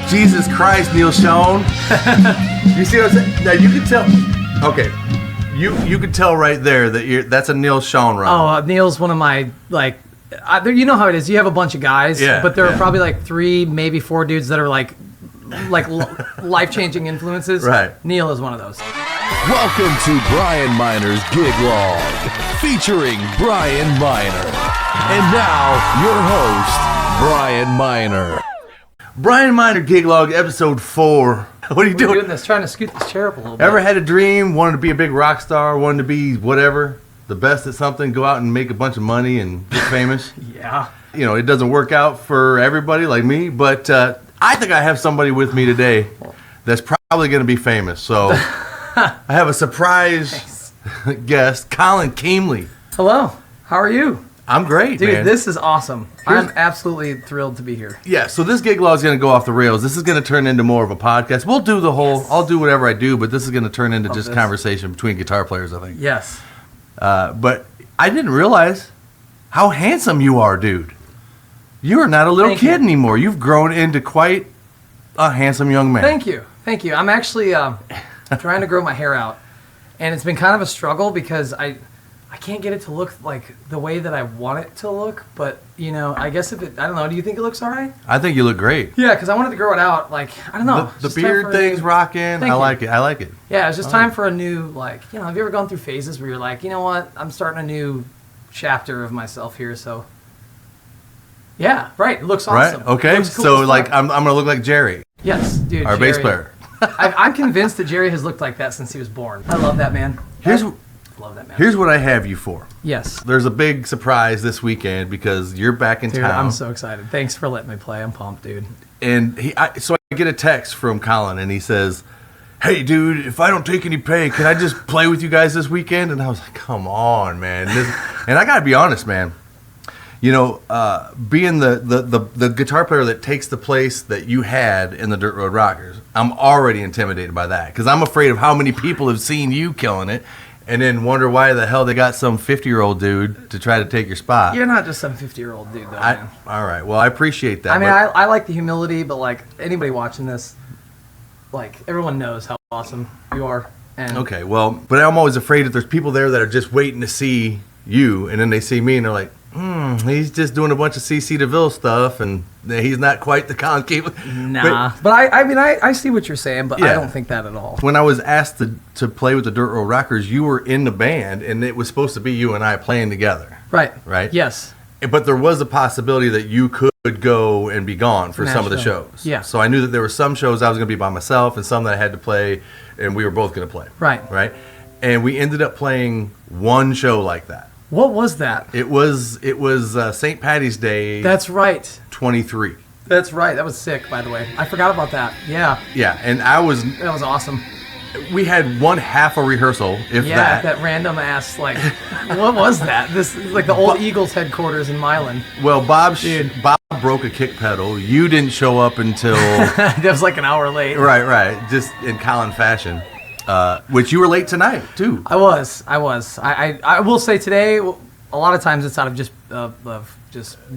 Jesus Christ, Neil Schon. You see what I'm saying? Now you can tell. Okay, you can tell right there that that's a Neil Schon run. Oh, Neil's one of my you know how it is. You have a bunch of guys, but there are probably like 3, maybe 4 dudes that are like life-changing influences. Right. Neil is one of those. Welcome to Brian Miner's Gig Log, featuring Brian Miner. And now, your host, Brian Miner. Brian Miner Gig Log, episode 4. What are you doing? Doing this, trying to scoot this chair up a little bit. Ever had a dream, wanted to be a big rock star, wanted to be whatever, the best at something, go out and make a bunch of money and get famous? Yeah. You know, it doesn't work out for everybody like me, but I think I have somebody with me today that's probably going to be famous. So I have a surprise guest, Collin Keemle. Hello. How are you? I'm great, dude, man. This is awesome. I'm absolutely thrilled to be here. Yeah, so this gig log is going to go off the rails. This is going to turn into more of a podcast. We'll do the whole, I'll do whatever I do, but this is going to turn into just conversation between guitar players, I think. Yes. But I didn't realize how handsome you are, dude. You are not a little kid anymore. You've grown into quite a handsome young man. Thank you. Thank you. I'm actually trying to grow my hair out. And it's been kind of a struggle because I can't get it to look like the way that I want it to look. But, you know, I guess I don't know. Do you think it looks all right? I think you look great. Yeah, because I wanted to grow it out. Like, I don't know. The beard thing's rocking. I like it. Yeah, it's just time for a new, have you ever gone through phases where you're like, you know what? I'm starting a new chapter of myself here, so. Yeah, right. It looks awesome. Right? Okay. Looks cool so, I'm going to look like Jerry. Yes, dude. Our bass player. I'm convinced that Jerry has looked like that since he was born. I love that man. Love that man. Here's what I have you for. Yes. There's a big surprise this weekend because you're back in town. I'm so excited. Thanks for letting me play. I'm pumped, dude. And so I get a text from Collin, and he says, "Hey, dude, if I don't take any pay, can I just play with you guys this weekend?" And I was like, "Come on, man." And I got to be honest, man. You know, being the guitar player that takes the place that you had in the Dirt Road Rockers, I'm already intimidated by that because I'm afraid of how many people have seen you killing it and then wonder why the hell they got some 50-year-old dude to try to take your spot. You're not just some 50-year-old dude, though, man. All right. Well, I appreciate that. I mean, I like the humility, but, anybody watching this, everyone knows how awesome you are. And okay, well, but I'm always afraid that there's people there that are just waiting to see you, and then they see me, and they're like, he's just doing a bunch of CC DeVille stuff, and he's not quite the Collin Keemle. Nah. But I see what you're saying, but I don't think that at all. When I was asked to play with the Dirt Road Rockers, you were in the band, and it was supposed to be you and I playing together. Right. Right? Yes. But there was a possibility that you could go and be gone for some of the shows. Yeah. So I knew that there were some shows I was going to be by myself and some that I had to play, and we were both going to play. Right. Right? And we ended up playing one show like that. What was that? It was St. Patty's Day. That's right. 23. That's right. That was sick, by the way. I forgot about that. Yeah. Yeah, and that was awesome. We had one half a rehearsal, if that. Yeah, that random ass, what was that? This the old Eagles headquarters in Milan. Well, Bob broke a kick pedal. You didn't show up until... That was an hour late. Right. Just in Collin fashion. Which you were late tonight, too. I was. I will say today, a lot of times it's out of just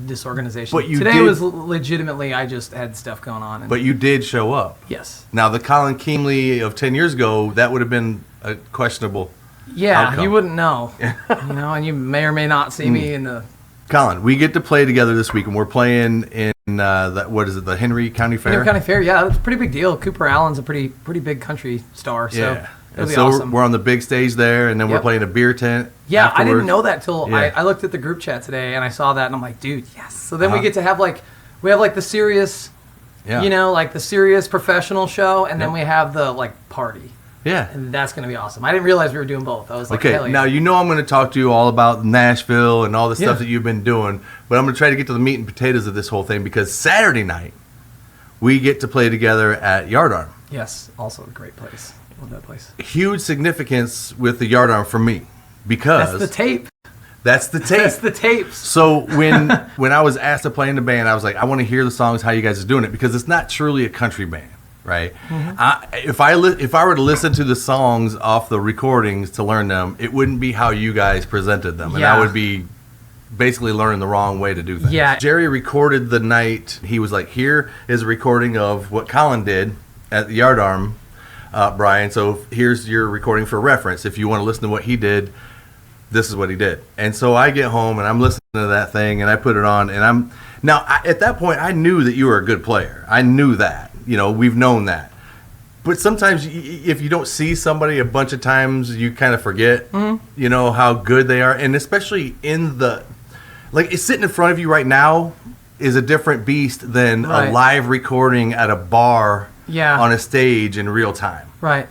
disorganization. But today was legitimately, I just had stuff going on. But you did show up. Yes. Now, the Collin Keemle of 10 years ago, that would have been a questionable outcome. You wouldn't know. And you may or may not see me in the... Collin, we get to play together this week, and we're playing in the Henry County Fair? Henry County Fair, yeah, it's a pretty big deal. Cooper Allen's a pretty big country star, so it'll be awesome. We're on the big stage there, and then we're playing a beer tent. Yeah, afterwards. I didn't know that till I looked at the group chat today, and I saw that, and I'm like, dude, yes. So then we get to have the serious, the serious professional show, and then we have the party. Yeah. And that's going to be awesome. I didn't realize we were doing both. I was like, okay, hell yeah. Now I'm going to talk to you all about Nashville and all the stuff that you've been doing, but I'm going to try to get to the meat and potatoes of this whole thing because Saturday night, we get to play together at Yardarm. Yes, also a great place. Love that place. Huge significance with the Yardarm for me because... That's the tape. That's the tape. That's the tapes. So when I was asked to play in the band, I was like, I want to hear the songs, how you guys are doing it, because it's not truly a country band. Right. Mm-hmm. If I were to listen to the songs off the recordings to learn them, it wouldn't be how you guys presented them, and I would be basically learning the wrong way to do things. Yeah. Jerry recorded the night. He was like, here is a recording of what Collin did at the Yardarm, Brian. So here's your recording for reference. If you want to listen to what he did, this is what he did. And so I get home and I'm listening to that thing and I put it on and at that point I knew that you were a good player. I knew that. We've known that. But sometimes if you don't see somebody a bunch of times, you kind of forget, how good they are. And especially it's sitting in front of you right now is a different beast than a live recording at a bar on a stage in real time. Right.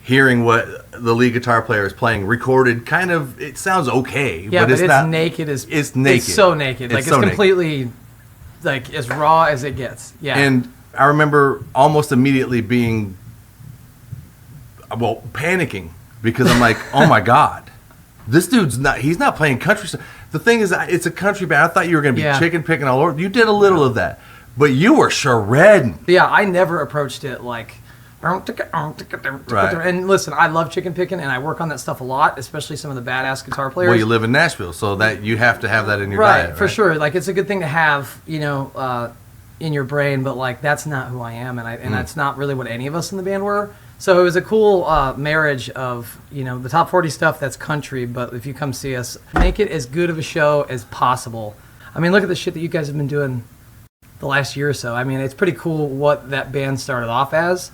Hearing what the lead guitar player is playing recorded it sounds okay. Yeah, but it's not naked. It's naked. It's so naked. It's completely like as raw as it gets. Yeah. And I remember almost immediately being panicking because I'm like, oh my God, this dude's he's not playing country stuff. The thing is, it's a country band. I thought you were going to be chicken picking all over. You did a little of that, but you were shredding. Yeah, I never approached it like, and listen, I love chicken picking and I work on that stuff a lot, especially some of the badass guitar players. Well, you live in Nashville, so that you have to have that in your diet. Right, for sure. Like, it's a good thing to have, in your brain, but like that's not who I am, and that's not really what any of us in the band were. So it was a cool marriage of, the top 40 stuff that's country, but if you come see us, make it as good of a show as possible. I mean, look at the shit that you guys have been doing the last year or so. I mean, it's pretty cool what that band started off as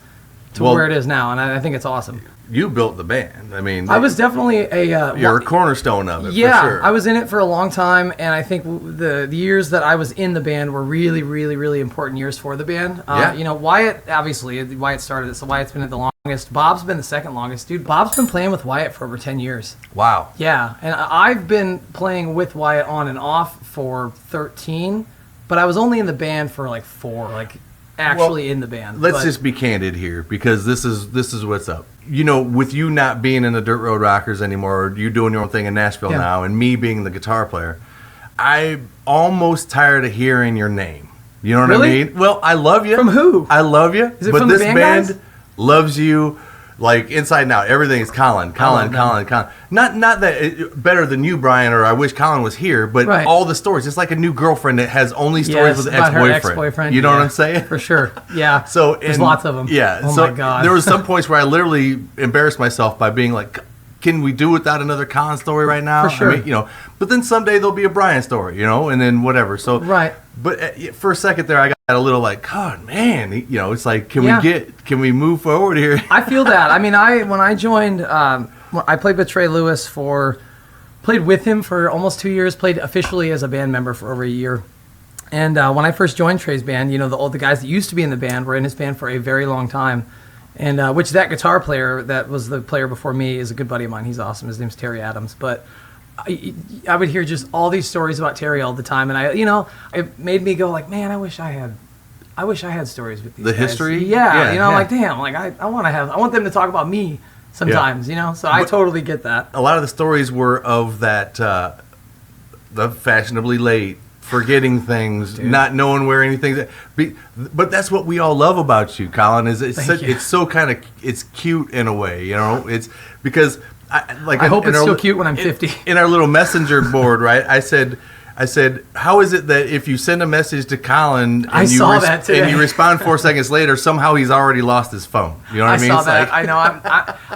to where it is now, and I think it's awesome. You built the band. I mean, I was definitely you're a cornerstone of it. Yeah, for sure. I was in it for a long time, and I think the years that I was in the band were really, really, really important years for the band. Wyatt, obviously, Wyatt started it, so Wyatt's been at the longest. Bob's been the second longest. Dude, Bob's been playing with Wyatt for over 10 years. Wow. Yeah, and I've been playing with Wyatt on and off for 13, but I was only in the band for like 4, in the band. Let's just be candid here, because this is what's up. With you not being in the Dirt Road Rockers anymore, you doing your own thing in Nashville now, and me being the guitar player, I'm almost tired of hearing your name. You know what I mean? Well, I love you. From who? I love you. Is it but from this the band band guys? loves you. Like inside and out, everything is Collin. Not that better than you, Brian, or I wish Collin was here, but all the stories. It's like a new girlfriend that has only stories with an her ex-boyfriend. You know what I'm saying? For sure. Yeah. So there's lots of them. Yeah. Oh so my God. There was some points where I literally embarrassed myself by being like, "Can we do without another Collin story right now?" For sure. I mean, but then someday there'll be a Brian story, and then whatever. So But for a second there, I got a little like, God, man, it's like, can we move forward here? I feel that. I mean, when I joined, I played with Trey Lewis played with him for almost 2 years, played officially as a band member for over a year. And when I first joined Trey's band, the guys that used to be in the band were in his band for a very long time. And which that guitar player that was the player before me is a good buddy of mine. He's awesome. His name's Terry Adams. But I would hear just all these stories about Terry all the time, and it made me go like, man, I wish I had stories with these guys. History. I'm like, damn, like I want them to talk about me sometimes, So I totally get that. A lot of the stories were of that the fashionably late, forgetting things, not knowing where anything. But that's what we all love about you, Collin. It's so kind of it's cute in a way, It's because. I hope it's still cute when I'm 50. In our little messenger board, right? I said, how is it that if you send a message to Collin and you respond 4 seconds later, somehow he's already lost his phone? You know what I mean? I saw that. I know.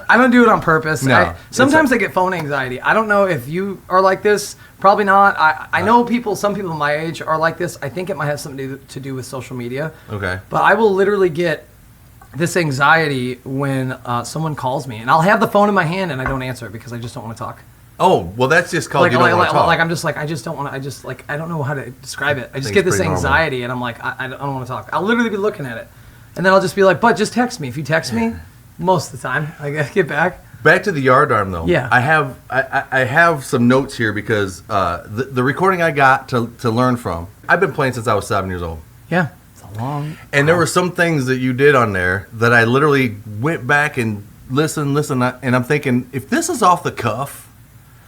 I don't do it on purpose. No, sometimes I get phone anxiety. I don't know if you are like this. Probably not. I know some people my age are like this. I think it might have something to do with social media. Okay. But I will literally get this anxiety when someone calls me, and I'll have the phone in my hand and I don't answer it because I just don't want to talk. Oh, well, that's just called you don't want to talk. I'm just like, I just don't want to, I don't know how to describe it. I just get this anxiety and I'm like, I don't want to talk. I'll literally be looking at it. And then I'll just be like, but just text me. If you text me, most of the time, I get back. Back to the Yardarm, though. Yeah. I have some notes here because the recording I got to learn from, I've been playing since I was 7 years old. Yeah. It's a long And there were some things that you did on there that I literally went back and listened, and I'm thinking, if this is off the cuff,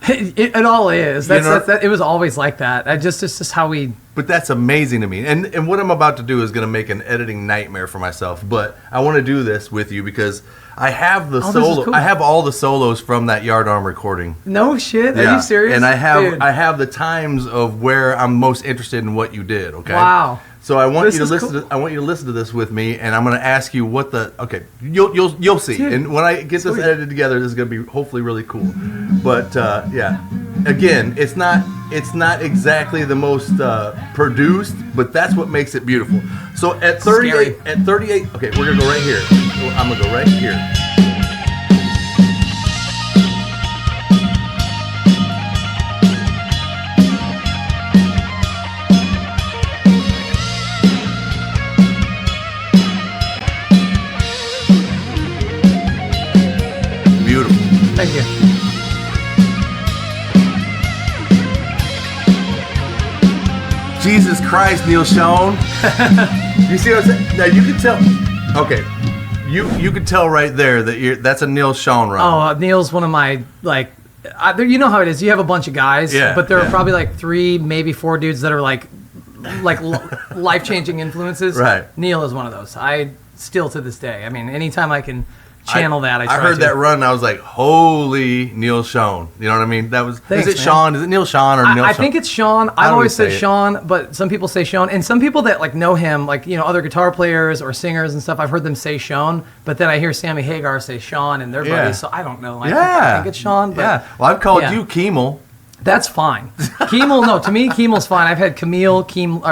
It all is. You know? It was always like that. It's just how we. But that's amazing to me. And what I'm about to do is going to make an editing nightmare for myself. But I want to do this with you because I have the this solo. is cool. I have all the solos from that Yardarm recording. No shit. Are you serious? And Dude. I have the times of where I'm most interested in what you did. Okay. Wow. So I want This you to is listen. cool. I want you to listen to this with me, and I'm going to ask you what the. Okay, you'll see. Dude. And when I get this edited together, this is going to be hopefully really cool. But yeah, again, it's not exactly the most produced, but that's what makes it beautiful. So at 38, okay, we're gonna go right here. I'm gonna go right here. Beautiful. Thank you. Jesus Christ, Neil Schon. You see what I'm saying? Now you can tell. Okay, you can tell right there that that's a Neil Schon run. Oh, Neil's one of my you know how it is. You have a bunch of guys, Yeah, but there are yeah. probably like 3, maybe 4 dudes that are like life-changing influences. Right. Neil is one of those. I still to this day. I mean, anytime I can channel that, I try heard to. that run and I was like, holy Neil Schon. You know what I mean? That was. Thanks, is it man. Sean? Is it Neil Schon or Neil I Schon? think it's Sean. I I've always always said say it. Sean, but some people say Sean, and some people that like know him, like other guitar players or singers and stuff. I've heard them say Sean, but then I hear Sammy Hagar say Sean, and they're Yeah. buddies. So I don't know. I Yeah. think it's Sean. But Yeah. Well, I've called Yeah. you Keemle. That's fine. Keemle, no, to me, Keemle's fine. I've had Keemle, Keemle,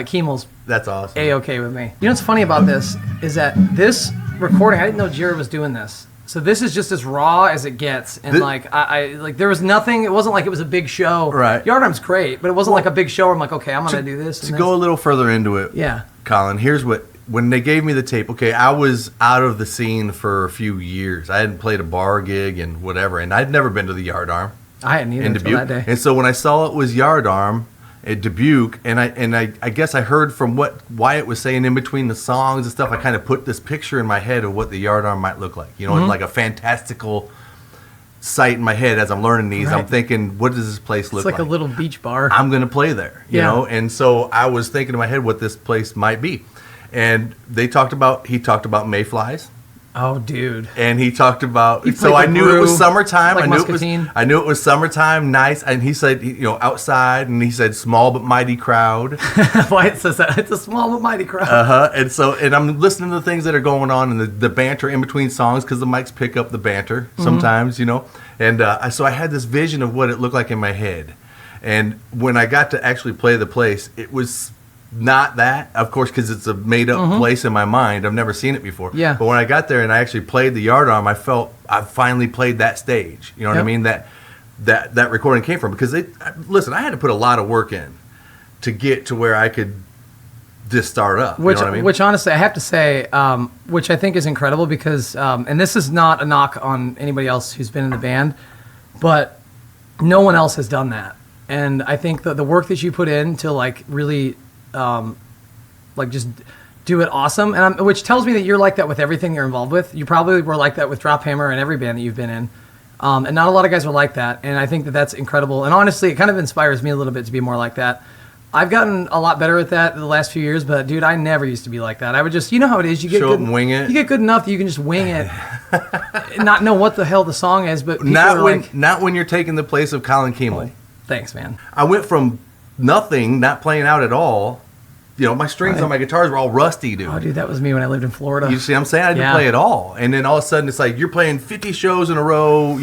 Keemle's That's awesome. A-okay with me. You know what's funny about this is that this recording, I didn't know Jared was doing this. So this is just as raw as it gets. And I there was nothing, it wasn't like it was a big show. Right. Yardarm's great, but it wasn't like a big show where I'm like, okay, I'm going to do this. To go a little further into it, Yeah. Collin, here's what. When they gave me the tape, okay, I was out of the scene for a few years. I hadn't played a bar gig and whatever, and I'd never been to the Yardarm I hadn't either in until that Dubuque. day. And so when I saw it was Yardarm at Dubuque, and I guess I heard from what Wyatt was saying in between the songs and stuff, I kind of put this picture in my head of what the Yardarm might look like. You know, Mm-hmm. like a fantastical sight in my head as I'm learning these. I'm Right. thinking, what does this place look It's like a little beach bar. I'm going to play there, you Yeah. know? And so I was thinking in my head what this place might be. And he talked about mayflies. Oh, dude. And he talked about, He so played I the knew it was brew, summertime. like I knew muscatine. it was summertime, nice. And he said, outside, and he said, small but mighty crowd. Wyatt says that. It's a small but mighty crowd. And I'm listening to the things that are going on and the banter in between songs because the mics pick up the banter sometimes, And so I had this vision of what it looked like in my head. And when I got to actually play the place, it was not that, of course, because it's a made-up place in my mind. I've never seen it before. Yeah. But when I got there and I actually played the Yardarm, I felt I finally played that stage. You know what I Yep. mean? That recording came from. Because, listen, I had to put a lot of work in to get to where I could just start up. Which, you know what I mean? which honestly, I have to say, which I think is incredible because, and this is not a knock on anybody else who's been in the band, but no one else has done that. And I think that the work that you put in to like really, just do it awesome, and which tells me that you're like that with everything you're involved with. You probably were like that with Drop Hammer and every band that you've been in. And not a lot of guys are like that, and I think that that's incredible. And honestly, it kind of inspires me a little bit to be more like that. I've gotten a lot better at that the last few years, but dude, I never used to be like that. I would just, you know how it is. You get Show good, up and wing it. You get good enough that you can just wing it, and not know what the hell the song is. But people are like, not when you're taking the place of Collin Keemle. thanks, man. I went from nothing, not playing out at all. My strings on my guitars were all rusty, dude. Oh, dude, that was me when I lived in Florida. You see what I'm saying? I didn't Yeah. play at all. And then all of a sudden, it's like you're playing 50 shows in a row,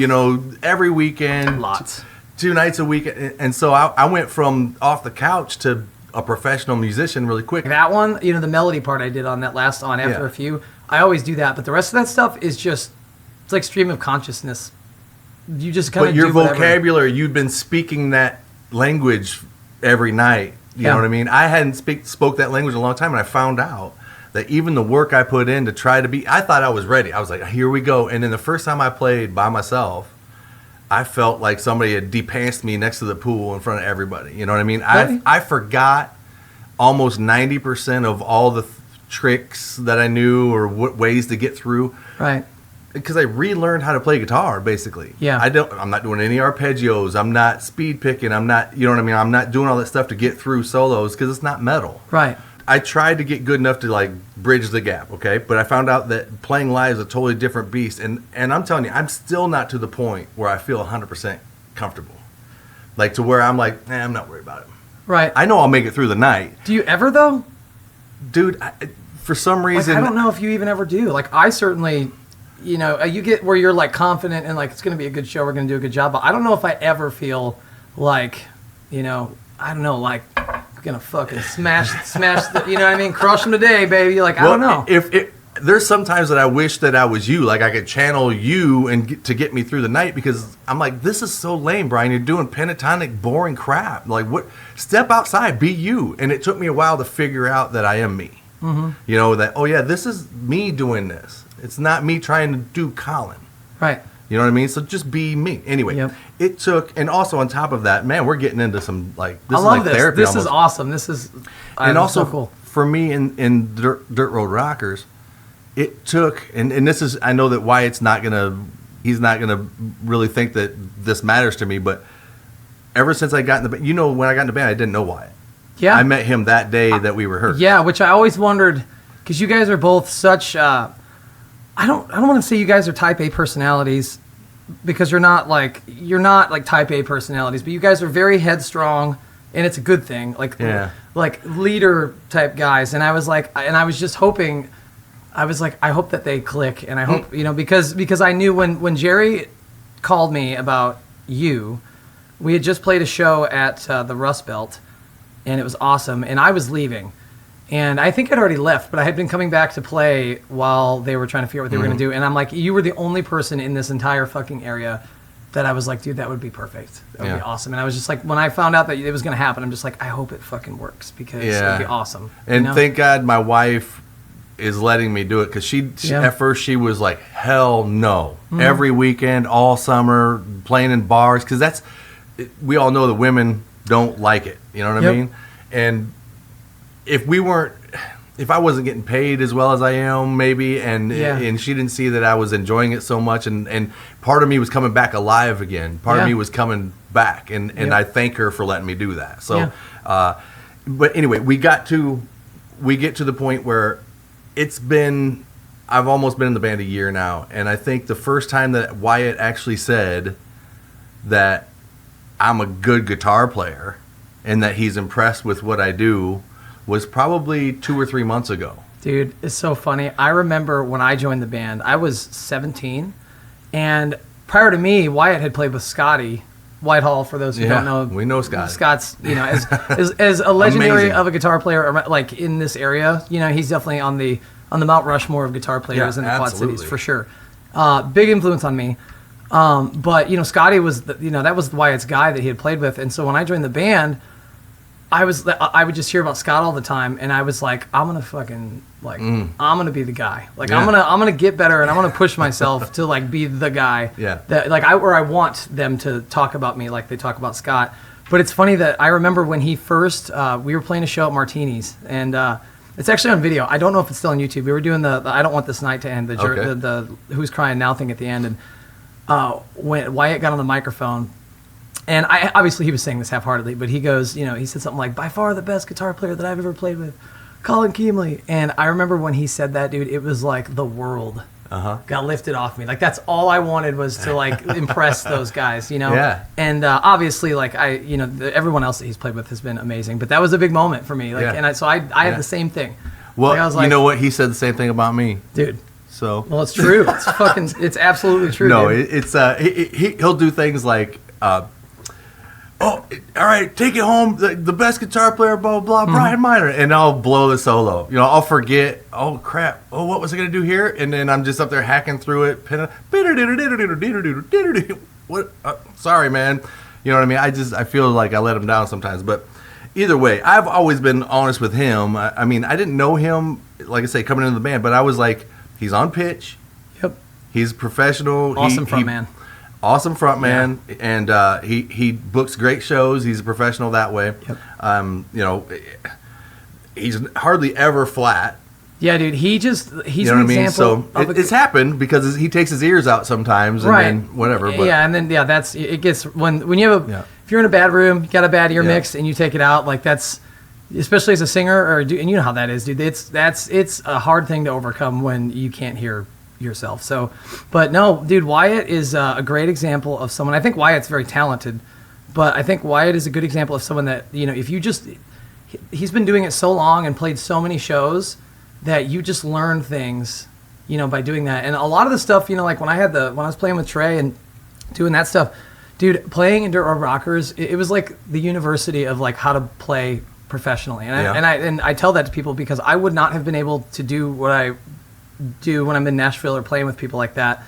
every weekend. Lots. 2 nights a week. And so I went from off the couch to a professional musician really quick. That one, the melody part I did on that last on After Yeah. a Few, I always do that. But the rest of that stuff is just, it's like stream of consciousness. You just kind of But your do whatever. vocabulary, you've been speaking that language every night. You know what I mean? I hadn't spoke that language in a long time, and I found out that even the work I put in to try to be, I thought I was ready. I was like, here we go. And then the first time I played by myself, I felt like somebody had depantsed me next to the pool in front of everybody. You know what I mean? Really? I forgot almost 90% of all the tricks that I knew or what ways to get through. Right. because I relearned how to play guitar, basically. Yeah. I'm not doing any arpeggios. I'm not speed picking. I'm not, you know what I mean? I'm not doing all that stuff to get through solos because it's not metal. Right. I tried to get good enough to like bridge the gap, okay? But I found out that playing live is a totally different beast. And I'm telling you, I'm still not to the point where I feel 100% comfortable. Like to where I'm like, I'm not worried about it. Right. I know I'll make it through the night. Do you ever, though? Dude, for some reason... Like, I don't know if you even ever do. Like, I certainly... You know, you get where you're like confident and like it's going to be a good show, we're going to do a good job. But I don't know if I ever feel like, you know, I don't know, like I'm going to fucking smash the, you know what I mean? Crush them today, baby. Like, I don't know. There's sometimes that I wish that I was you, like I could channel you and to get me through the night because I'm like, this is so lame, Brian. You're doing pentatonic, boring crap. Like, what? Step outside, be you. And it took me a while to figure out that I am me. Mm-hmm. You know, that, oh yeah, this is me doing this. It's not me trying to do Collin. Right. You know what I mean? So just be me. Anyway, It took, and also on top of that, man, we're getting into some, like, this I is love like this. therapy This almost. is awesome. This is And also, so cool. for me in Dirt Road Rockers, it took, and this is, I know that Wyatt's not going to, he's not going to really think that this matters to me, but ever since I got in the band, you know, when I got in the band, I didn't know Wyatt. Yeah. I met him that day that we rehearsed. Yeah, which I always wondered, because you guys are both such, I don't want to say you guys are type A personalities because you're not like type A personalities, but you guys are very headstrong and it's a good thing. Like leader type guys. And I was just hoping, I was like, I hope that they click and I hope, you know, because I knew when Jerry called me about you, we had just played a show at the Rust Belt and it was awesome and I was leaving. And I think I'd already left, but I had been coming back to play while they were trying to figure out what they were going to do. And I'm like, you were the only person in this entire fucking area that I was like, dude, that would be perfect. That would be awesome. And I was just like, when I found out that it was going to happen, I'm just like, I hope it fucking works because it would be awesome. And you know? thank God my wife is letting me do it because she at first she was like, hell no. Every weekend, all summer, playing in bars because we all know that women don't like it. You know what I mean? And if I wasn't getting paid as well as I am, maybe, and she didn't see that I was enjoying it so much, and part of me was coming back alive again. Part of me was coming back, and I thank her for letting me do that. So, but anyway, we get to the point where I've almost been in the band a year now, and I think the first time that Wyatt actually said that I'm a good guitar player and that he's impressed with what I do was probably 2 or 3 months ago. Dude, it's so funny. I remember when I joined the band, I was 17, and prior to me, Wyatt had played with Scotty Whitehall. For those who don't know, we know Scott. Scott's, you know, as a legendary of a guitar player, like in this area, you know, he's definitely on the Mount Rushmore of guitar players in the Quad Cities for sure. Big influence on me. But you know, Scotty was that was Wyatt's guy that he had played with, and so when I joined the band, I would just hear about Scott all the time, and I was like, I'm gonna fucking I'm gonna be the guy. Like I'm gonna get better, and I'm gonna push myself to like be the guy. Yeah. That I want them to talk about me like they talk about Scott. But it's funny that I remember when he first we were playing a show at Martini's, and it's actually on video. I don't know if it's still on YouTube. We were doing the I Don't Want This Night to End, the Who's Crying Now thing at the end, and when Wyatt got on the microphone. And obviously he was saying this half-heartedly, but he goes, you know, he said something like, by far the best guitar player that I've ever played with, Collin Keemle. And I remember when he said that, dude, it was like the world got lifted off me. Like that's all I wanted was to like impress those guys, you know? Yeah. And obviously like everyone else that he's played with has been amazing, but that was a big moment for me. Like, and I had the same thing. Well, like, I was like, you know what? He said the same thing about me. Dude. So. Well, it's true. It's absolutely true. No, dude. it's he'll do things like, oh, all right, take it home. The best guitar player, blah, blah, blah, Brian Miner. And I'll blow the solo. You know, I'll forget, oh, crap. Oh, what was I going to do here? And then I'm just up there hacking through it. What? Sorry, man. You know what I mean? I feel like I let him down sometimes. But either way, I've always been honest with him. I mean, I didn't know him, like I say, coming into the band. But I was like, he's on pitch. Yep. He's professional. Awesome frontman. Awesome frontman, and he books great shows. He's a professional that way. Yep. You know, he's hardly ever flat. Yeah, dude. He's You know an what I mean? example. So it's happened because he takes his ears out sometimes, and then whatever. But yeah, and then that's it. Gets when you have if you're in a bad room, you got a bad ear mix, and you take it out, like that's especially as a singer, and you know how that is, dude. It's a hard thing to overcome when you can't hear yourself. So, but no, dude, Wyatt is a great example of someone. I think Wyatt's very talented, but I think Wyatt is a good example of someone that, you know, if you just, he's been doing it so long and played so many shows that you just learn things, you know, by doing that. And a lot of the stuff, you know, like when I was playing with Trey and doing that stuff, dude, playing in Dirt Road Rockers, it was like the university of like how to play professionally. And I tell that to people because I would not have been able to do what I do when I'm in Nashville or playing with people like that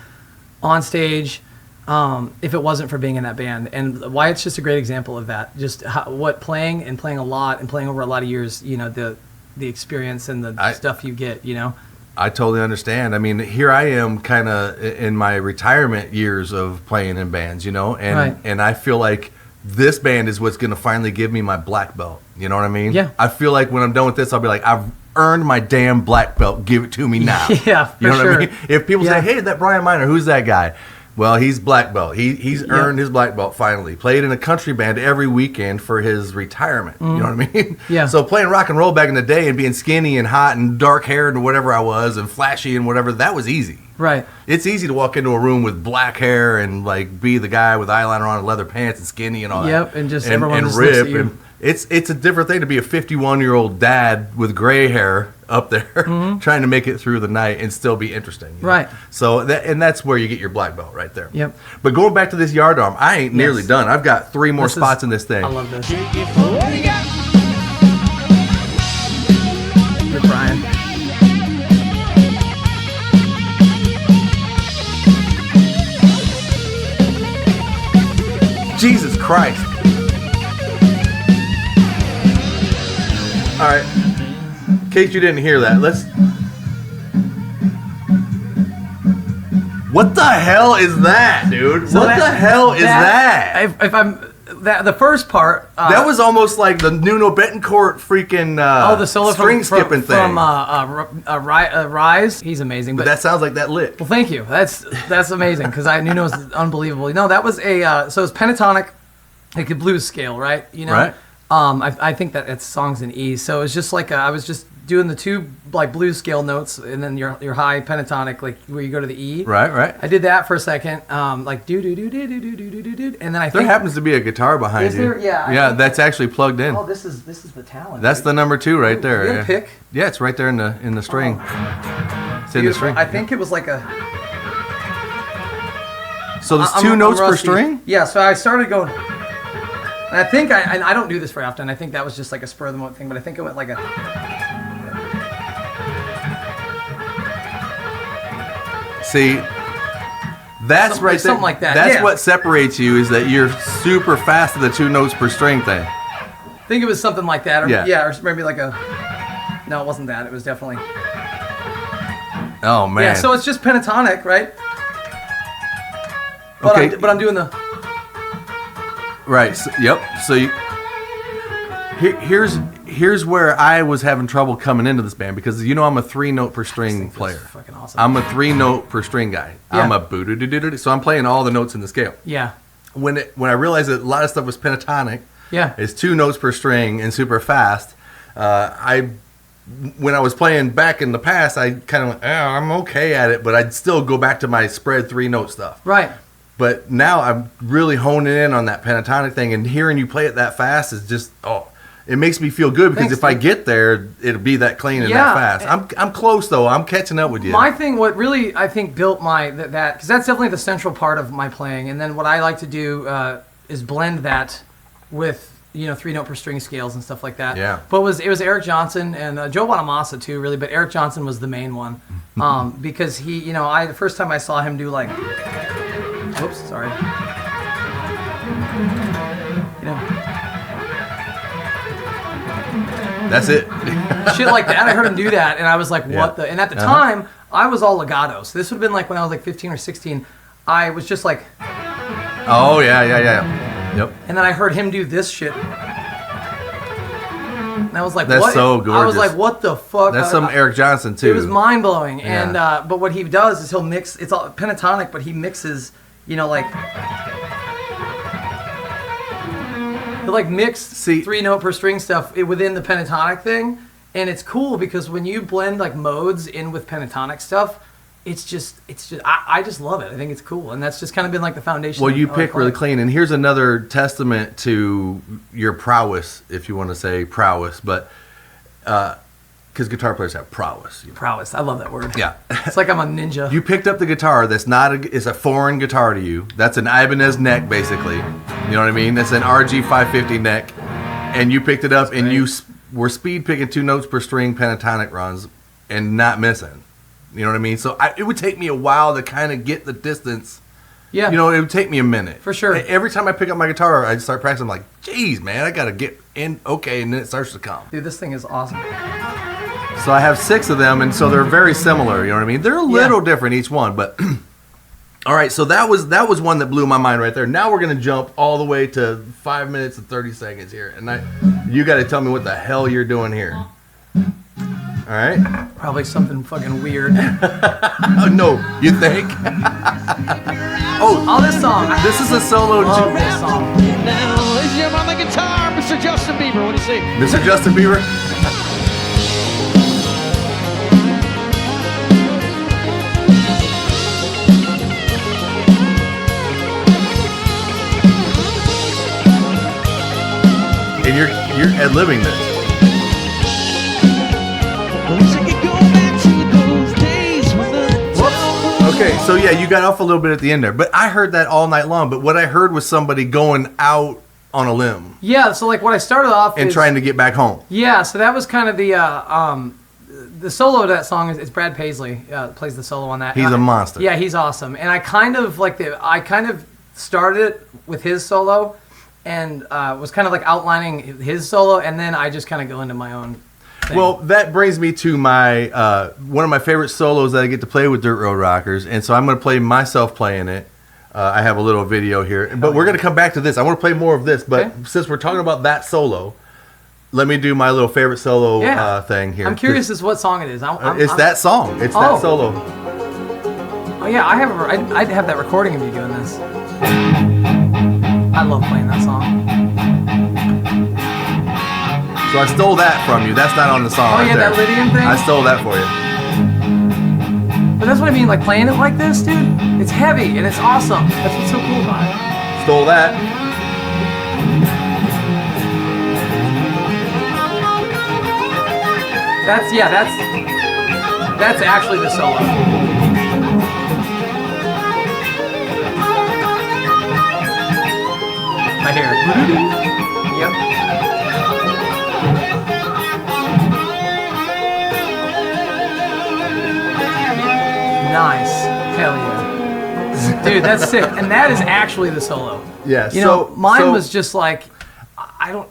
on stage if it wasn't for being in that band. And Wyatt's just a great example of that. Just what playing a lot and playing over a lot of years, you know, the experience and the stuff you get, you know. I totally understand. I mean, here I am kind of in my retirement years of playing in bands, you know, and I feel like this band is what's going to finally give me my black belt. You know what I mean? Yeah. I feel like when I'm done with this, I'll be like, I've earned my damn black belt. Give it to me now. Yeah, for you know sure. what I mean? If people say, hey, that Brian Miner, who's that guy? Well, he's black belt. He's earned his black belt finally. Played in a country band every weekend for his retirement. You know what I mean? Yeah. So playing rock and roll back in the day and being skinny and hot and dark haired and whatever I was and flashy and whatever, that was easy. Right. It's easy to walk into a room with black hair and like be the guy with eyeliner on and leather pants and skinny and all that. Yep, and just everyone just looks at you. And it's a different thing to be a 51-year-old dad with gray hair up there trying to make it through the night and still be interesting. You know? Right. So that's where you get your black belt right there. Yep. But going back to this yard arm, I ain't nearly done. I've got 3 more spots in this thing. I love this. Good Brian. Jesus Christ. All right. In case you didn't hear that, What the hell is that, dude? So what the hell is that? If I'm the first part, that was almost like the Nuno Betancourt freaking the solo string skipping thing. from Rise. He's amazing. But that sounds like that lick. Well, thank you. That's amazing because Nuno was unbelievable. No, that was so it's pentatonic, like a blues scale, right? You know. Right. I think that it's songs in E. So it's just like I was just doing the 2 like blues scale notes and then your high pentatonic, like where you go to the E. Right. I did that for a second, like do do do do do do do do do, and then I think there happens to be a guitar behind is you. there? Yeah. Yeah, that's actually plugged in. Oh, this is the talent. That's the number 2 right there. You have a pick? Yeah, it's right there in the string. It's in the string. I think it was like a. So there's 2 notes per rusty. string? Yeah, so I started going. And I think I don't do this very often. I think that was just like a spur of the moment thing, but I think it went like a. See, that's right there. Something like that. That's yeah. what separates you is that you're super fast at the 2 notes per string thing. I think it was something like that. Or, Yeah. or maybe like a. No, it wasn't that. It was definitely. Oh man. Yeah, so it's just pentatonic, right? But Okay. I'm doing the. Right. So, yep. So here's where I was having trouble coming into this band because you know I'm a 3 note per string player. Fucking awesome. I'm a 3 note per string guy. Yeah. I'm a boo-doo-doo-doo-doo. So I'm playing all the notes in the scale. Yeah. When I realized that a lot of stuff was pentatonic, Yeah. it's 2 notes per string and super fast. When I was playing back in the past, I kind of went, I'm okay at it, but I'd still go back to my spread 3 note stuff. Right. But now I'm really honing in on that pentatonic thing, and hearing you play it that fast is just it makes me feel good because Thanks, if I dude. get there, it'll be that clean and Yeah. that fast. I'm close though. I'm catching up with you. My thing, what really I think built my that because that's definitely the central part of my playing, and then what I like to do is blend that with 3 note per string scales and stuff like that. Yeah. But it was Eric Johnson and Joe Bonamassa too, really. But Eric Johnson was the main one because he, the first time I saw him do like, oops, sorry. That's it. Shit like that. I heard him do that, and I was like, "What the?" And at the time, I was all legato. So this would have been like when I was like 15 or 16. I was just like, Oh yeah. Yep. and then I heard him do this shit. And I was like, That's what? so gorgeous. I was like, what the fuck? That's some Eric Johnson too. It was mind blowing. Yeah. And but what he does is he'll mix. It's all pentatonic, but he mixes. You know, like he'll like mix 3-note per string stuff within the pentatonic thing, and it's cool because when you blend like modes in with pentatonic stuff, it's just I just love it. I think it's cool, and that's just kind of been like the foundation. Well, you pick really clean, and here's another testament to your prowess, if you want to say prowess, but because guitar players have prowess. Prowess, I love that word. Yeah, it's like I'm a ninja. You picked up the guitar that's it's a foreign guitar to you. That's an Ibanez neck, basically. You know what I mean? That's an RG 550 neck, and you picked it up, and you were speed picking 2 notes per string pentatonic runs, and not missing. You know what I mean? So it would take me a while to kind of get the distance. Yeah. You know, it would take me a minute. For sure. Every time I pick up my guitar, I start practicing. I'm like, geez, man, I got to get in. Okay, and then it starts to come. Dude, this thing is awesome. So I have 6 of them, and so they're very similar. You know what I mean? They're a little different each one, but all right. So that was one that blew my mind right there. Now we're gonna jump all the way to 5 minutes and 30 seconds here, and you got to tell me what the hell you're doing here. All right. Probably something fucking weird. No, you think? Oh, this song. This is a solo. Love this song. Now, ladies and gentlemen, on the guitar, Mr. Justin Bieber. What do you say? Mr. Justin Bieber. And you're ad-libbing this. Okay, so yeah, you got off a little bit at the end there, but I heard that all night long. But what I heard was somebody going out on a limb. Yeah, so like what I started off and trying to get back home. Yeah, so that was kind of the solo to that song is Brad Paisley plays the solo on that. He's a monster. Yeah, he's awesome, and I kind of started it with his solo, and was kind of like outlining his solo, and then I just kind of go into my own thing. Well, that brings me to my one of my favorite solos that I get to play with Dirt Road Rockers, and so I'm going to play myself playing it. I have a little video here, but we're going to come back to this. I want to play more of this, but since we're talking about that solo, let me do my little favorite solo thing here. I'm curious as to what song it is. It's that song. It's that solo. Oh yeah, I'd have that recording of you doing this. I love playing that song. So I stole that from you. That's not on the song. Oh yeah, that Lydian thing? I stole that for you. But that's what I mean, like playing it like this, dude. It's heavy and it's awesome. That's what's so cool about it. Stole that. That's actually the solo. Right here. Yep. Nice. Hell yeah. Dude, that's sick. And that is actually the solo. Yeah. You know, mine was just like, I don't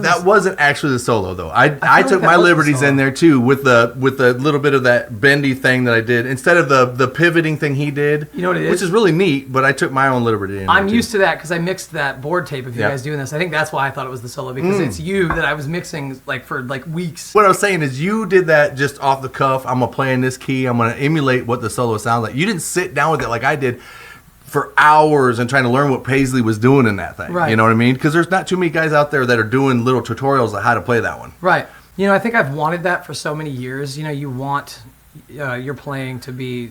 that wasn't actually the solo though. I took my liberties in there too with the little bit of that bendy thing that I did instead of the pivoting thing he did. You know what it is? Which is really neat, but I took my own liberty in I'm there used to that because I mixed that board tape of you guys doing this. I think that's why I thought it was the solo because it's you that I was mixing like for like weeks. What I was saying is you did that just off the cuff. I'm gonna play in this key. I'm gonna emulate what the solo sounds like. You didn't sit down with it like I did for hours and trying to learn what Paisley was doing in that thing. Right. You know what I mean? Because there's not too many guys out there that are doing little tutorials on how to play that one. Right. You know, I think I've wanted that for so many years. You know, you want your playing to be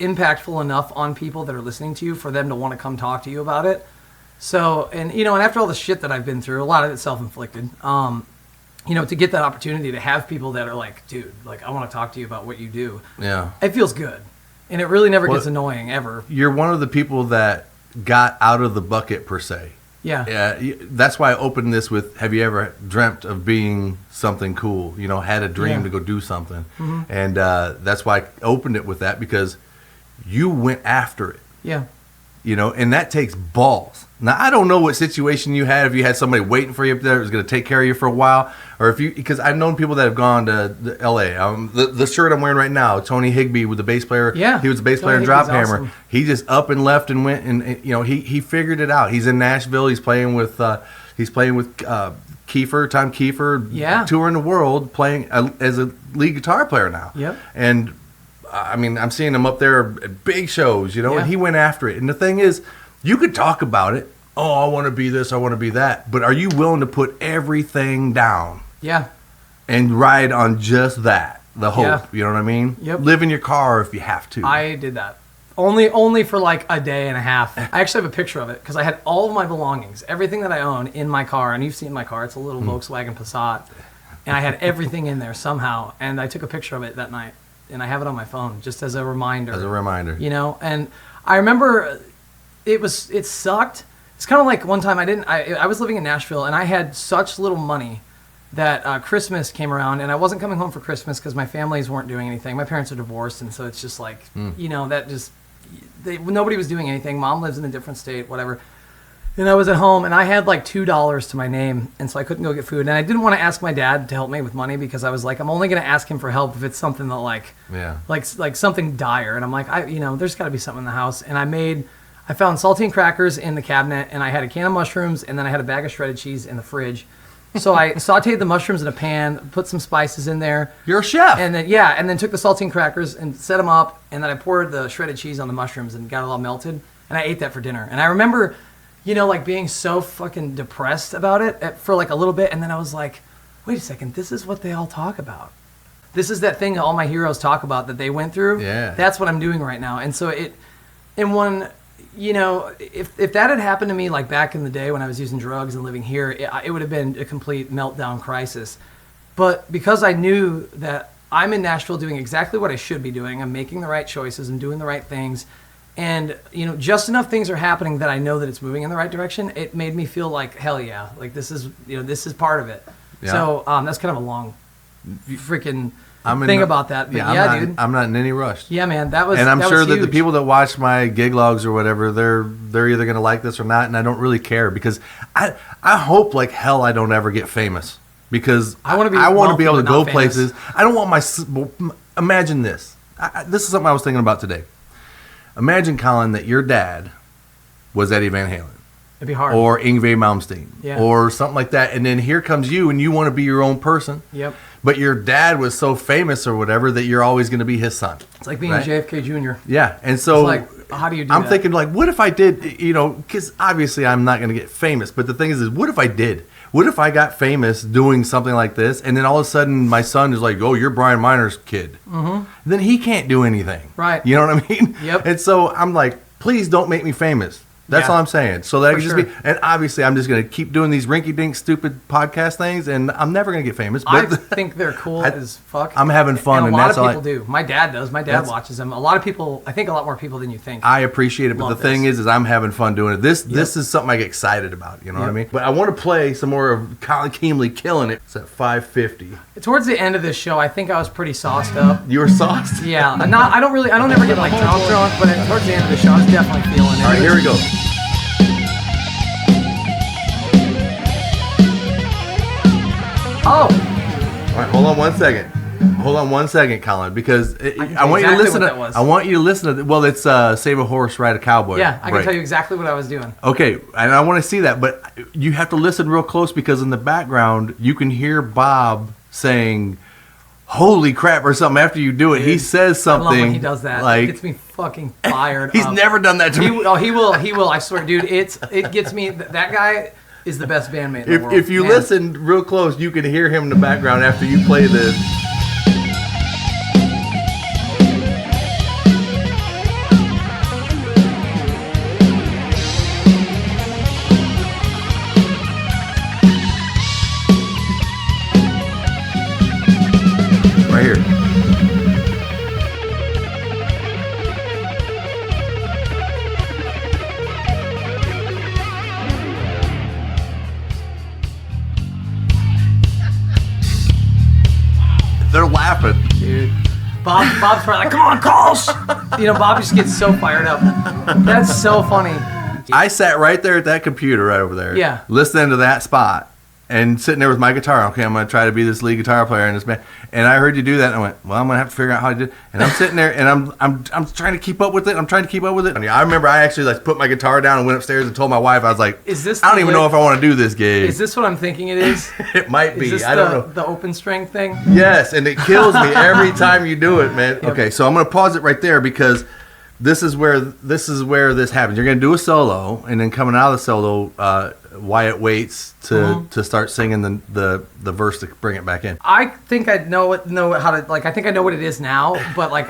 impactful enough on people that are listening to you for them to want to come talk to you about it. So, and you know, and after all the shit that I've been through, a lot of it's self-inflicted. You know, to get that opportunity to have people that are like, dude, like I want to talk to you about what you do. Yeah. It feels good. And it really never gets annoying, ever. You're one of the people that got out of the bucket, per se. Yeah. Yeah. That's why I opened this with, have you ever dreamt of being something cool? You know, had a dream to go do something. Mm-hmm. And that's why I opened it with that, because you went after it. Yeah. You know, and that takes balls. Now, I don't know what situation you had, if you had somebody waiting for you up there that was going to take care of you for a while, or if you, because I've known people that have gone to L.A. The shirt I'm wearing right now, Tony Higbee with the bass player. Yeah. He was the bass player in Drop Hammer. Awesome. He just up and left and went, and you know, he figured it out. He's in Nashville. He's playing with Tom Kiefer, Yeah. touring the world playing as a lead guitar player now. Yep. And I mean, I'm seeing him up there at big shows, you know, Yeah. and he went after it. And the thing is, you could talk about it. Oh, I want to be this, I want to be that. But are you willing to put everything down Yeah. and ride on just that, the hope? Yeah. You know what I mean? Yep. Live in your car if you have to. I did that. Only for like a day and a half. I actually have a picture of it because I had all of my belongings, everything that I own in my car. And you've seen my car. It's a little Volkswagen Passat. And I had everything in there somehow. And I took a picture of it that night. And I have it on my phone just as a reminder. As a reminder. You know? And I remember it sucked. It's kind of like one time I was living in Nashville and I had such little money that Christmas came around and I wasn't coming home for Christmas because my families weren't doing anything. My parents are divorced, and so it's just like, you know, nobody was doing anything. Mom lives in a different state, whatever. And I was at home and I had like $2 to my name, and so I couldn't go get food. And I didn't want to ask my dad to help me with money because I was like, I'm only going to ask him for help if it's something that like something dire. And I'm like, there's got to be something in the house. And I found saltine crackers in the cabinet, and I had a can of mushrooms, and then I had a bag of shredded cheese in the fridge. So I sauteed the mushrooms in a pan, put some spices in there. You're a chef. And then took the saltine crackers and set them up, and then I poured the shredded cheese on the mushrooms and got it all melted, and I ate that for dinner. And I remember, like being so fucking depressed about it for like a little bit, and then I was like, wait a second, this is what they all talk about. This is that thing that all my heroes talk about that they went through. Yeah. That's what I'm doing right now. And so if that had happened to me like back in the day when I was using drugs and living here, it would have been a complete meltdown crisis. But because I knew that I'm in Nashville doing exactly what I should be doing, I'm making the right choices and doing the right things, and just enough things are happening that I know that it's moving in the right direction, it made me feel like, hell yeah, like this is part of it. Yeah. So that's kind of a long freaking thing about that. But dude. I'm not in any rush. Yeah, man, that was. And I'm sure that the huge. people that watch my gig logs or whatever, they're either going to like this or not, and I don't really care because I hope like hell I don't ever get famous because I want to be able to go places. I don't want imagine this. This is something I was thinking about today. Imagine, Collin, that your dad was Eddie Van Halen. It'd be hard. Or Yngwie Malmsteen. Yeah. Or something like that, and then here comes you, and you want to be your own person. Yep. But your dad was so famous or whatever that you're always going to be his son. It's like being right? JFK Jr. Yeah, and so it's like, how do you do I'm that? thinking like, what if I did? Because obviously I'm not going to get famous. But the thing is, what if I did? What if I got famous doing something like this, and then all of a sudden my son is like, "Oh, you're Brian Miner's kid." Mm-hmm. Then he can't do anything. Right. You know what I mean? Yep. And so I'm like, please don't make me famous. That's all I'm saying. So that I can just be, and obviously I'm just going to keep doing these rinky-dink stupid podcast things, and I'm never going to get famous. But I think they're cool as fuck. I'm having fun, and and that's a lot all of people do. My dad does. My dad watches them. A lot of people, I think a lot more people than you think. I appreciate it, but the thing is I'm having fun doing it. This is something I get excited about. You know what I mean? But I want to play some more of Collin Keemle killing it. It's at 5:50. Towards the end of this show, I think I was pretty sauced up. You were sauced? Yeah. I don't ever get like drunk, but towards the end of the show, I was definitely feeling it. All right, here we go. Oh. All right, hold on one second, Collin, because I want you to exactly listen what to. that was. I want you to listen to. Well, it's Save a Horse, Ride a Cowboy. Yeah, I can right. tell you exactly what I was doing. Okay, and I want to see that, but you have to listen real close because in the background you can hear Bob saying, "Holy crap!" or something after you do it. Dude, he says something. I love when he does that. Like, It gets me fucking fired. He's up. never done that to me. He will. I swear, dude. It gets me. That guy is the best bandmate in the world. If you Man. listen real close, you can hear him in the background after you play this. Right here. They're laughing. Dude. Bob's probably like, come on, calls. Bob just gets so fired up. That's so funny. I sat right there at that computer right over there. Yeah. Listening to that spot. and sitting there with my guitar. Okay, I'm going to try to be this lead guitar player in this band. And I heard you do that, and I went, well, I'm going to have to figure out how to do it. And I'm sitting there, and I'm trying to keep up with it. I remember I actually like put my guitar down and went upstairs and told my wife, I was like, I don't even know if I want to do this gig. Is this what I'm thinking it is? It might be. Is this I don't know. The open string thing? Yes, and it kills me every time you do it, man. Yep. Okay, so I'm going to pause it right there because this is where this happens. You're going to do a solo, and then coming out of the solo, Wyatt waits to start singing the verse to bring it back in. I think I know how to, like, I think I know what it is now, but like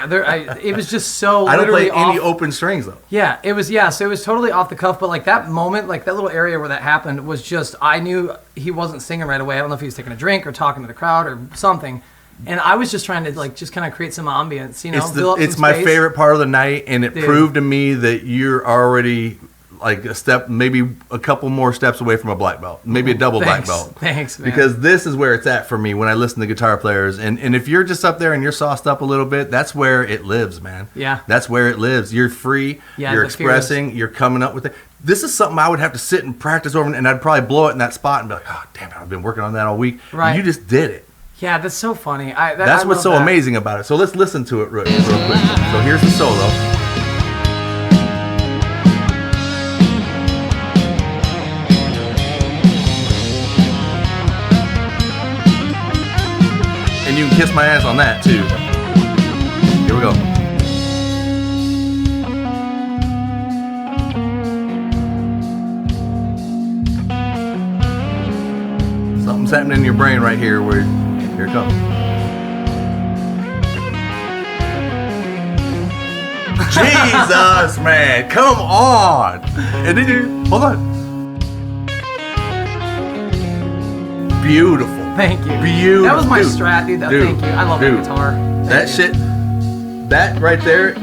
it was just so I don't literally play any open strings though. Yeah, it was so it was totally off the cuff, but like that moment, like that little area where that happened was just, I knew he wasn't singing right away. I don't know if he was taking a drink or talking to the crowd or something. And I was just trying to like just kind of create some ambience, you know. It's my favorite part of the night, and it proved to me that you're already like a step, maybe a couple more steps away from a black belt, maybe a double black belt. Thanks, man. Because this is where it's at for me when I listen to guitar players, and if you're just up there and you're sauced up a little bit, that's where it lives, man. Yeah, that's where it lives. You're free. Yeah, you're expressing. You're coming up with it. This is something I would have to sit and practice over, and I'd probably blow it in that spot and be like, oh damn it, I've been working on that all week. Right. You just did it. Yeah, that's so funny. That's what's so amazing about it. So let's listen to it real quick. So here's the solo. And you can kiss my ass on that too. Here we go. Something's happening in your brain right here where here it comes. Jesus, man, come on. And then you hold on. Beautiful. Thank you. Beautiful. That was my strat, dude. Thank you. I love that guitar. That right there.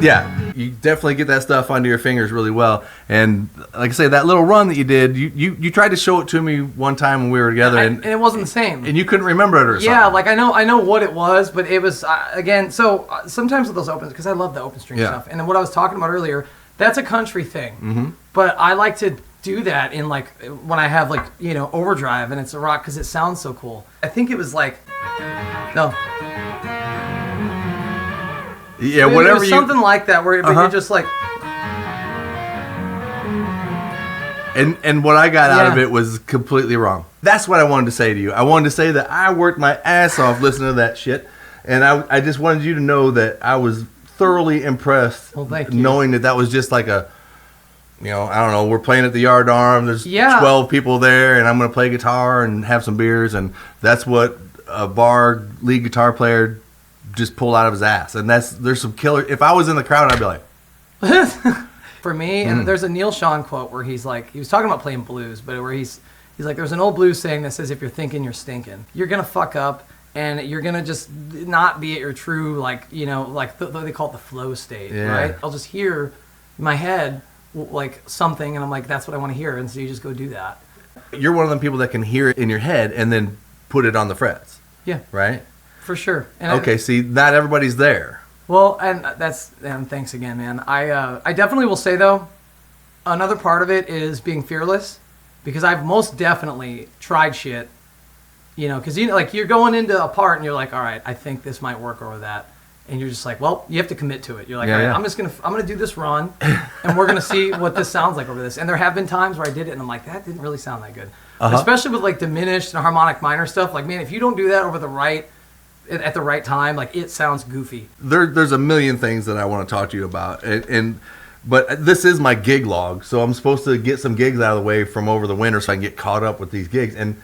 Yeah. You definitely get that stuff under your fingers really well. And like I say, that little run that you did, you tried to show it to me one time when we were together. And it wasn't the same. And you couldn't remember it or something. Yeah, like I know what it was, but it was, again, so sometimes with those opens, because I love the open string stuff. And then what I was talking about earlier, that's a country thing. Mm-hmm. But I like to do that in like, when I have like, you know, overdrive and it's a rock because it sounds so cool. I think it was like, no. Yeah, whatever you... something like that where you're just like... And what I got out of it was completely wrong. That's what I wanted to say to you. I wanted to say that I worked my ass off listening to that shit. And I just wanted you to know that I was thoroughly impressed knowing that was just like a... You know, I don't know, we're playing at the Yard Arm. There's 12 people there, and I'm going to play guitar and have some beers. And that's what a bar lead guitar player just pulled out of his ass. And there's some killer. If I was in the crowd, I'd be like, for me. And there's a Neil Sean quote where he's like, he was talking about playing blues, but where he's like, there's an old blues saying that says, if you're thinking, you're stinking. You're gonna fuck up, and you're gonna just not be at your true, like, you know, like they call it the flow state, right? I'll just hear in my head like something, and I'm like, that's what I want to hear, and so you just go do that. You're one of them people that can hear it in your head and then put it on the frets. Yeah, right. For sure. And see, not everybody's there. Well, and thanks again, man. I definitely will say, though, another part of it is being fearless, because I've most definitely tried shit, you know, because, you know, like, you're going into a part and you're like, all right, I think this might work over that. And you're just like, well, you have to commit to it. You're like, all right, I'm going to do this run, and we're going to see what this sounds like over this. And there have been times where I did it, and I'm like, that didn't really sound that good. Especially with, like, diminished and harmonic minor stuff. Like, man, if you don't do that over at the right time, like, it sounds goofy. There's a million things that I want to talk to you about, but this is my gig log, so I'm supposed to get some gigs out of the way from over the winter so I can get caught up with these gigs. And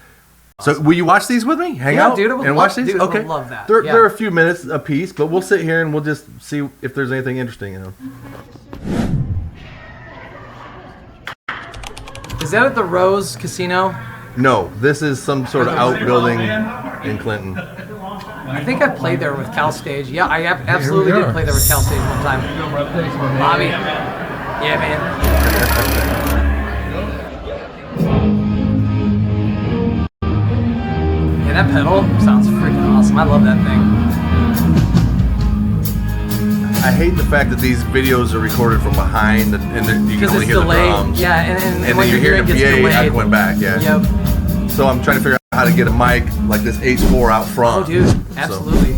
so, will you watch these with me? Hang out, dude, and watch these. Dude, okay, I love that. They're a few minutes a piece, but we'll sit here and we'll just see if there's anything interesting in them. Is that at the Rose Casino? No, this is some sort of outbuilding in Clinton. I think I played there with Cal Stage. Yeah, I absolutely did play there with Cal Stage one time. Bobby. Yeah, man. Yeah, that pedal sounds freaking awesome. I love that thing. I hate the fact that these videos are recorded from behind and then you can Because only it's hear delayed. the drums. Yeah, and And when then you're hearing the gets PA delayed. echoing back. Yeah. Yep. So I'm trying to figure out how to get a mic like this H4 out front. Oh, dude, absolutely.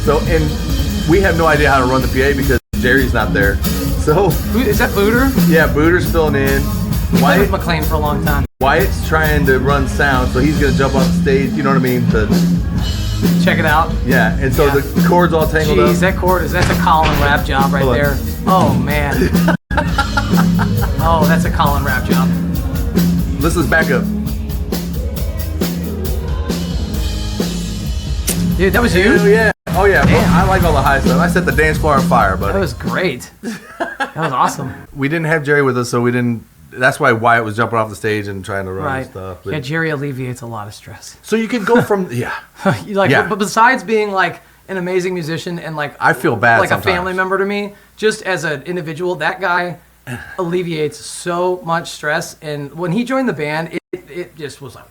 So and we have no idea how to run the PA because Jerry's not there. So Is that Booter? yeah, Booter's filling in. Played with Wyatt, McLean for a long time. Wyatt's trying to run sound, so he's gonna jump off the stage. You know what I mean? Check it out. Yeah, and so Yeah. the chord's all tangled Jeez, up. that chord that's a Collin rap job right Hold on. there. Oh man. Oh, that's a Collin rap job. Let's back up. Dude, that was Oh you? yeah, oh yeah. Damn. Well, I like all the high stuff. I set the dance floor on fire, That but was great. That was awesome. we didn't have Jerry with us, so we didn't. That's why Wyatt was jumping off the stage and trying to run and Right. stuff. But- Yeah, Jerry alleviates a lot of stress. so you can go from yeah. You like, Yeah. but besides being like an amazing musician and like I feel bad like sometimes. a family member to me, just as an individual, that guy alleviates so much stress. And when he joined the band, it just was like,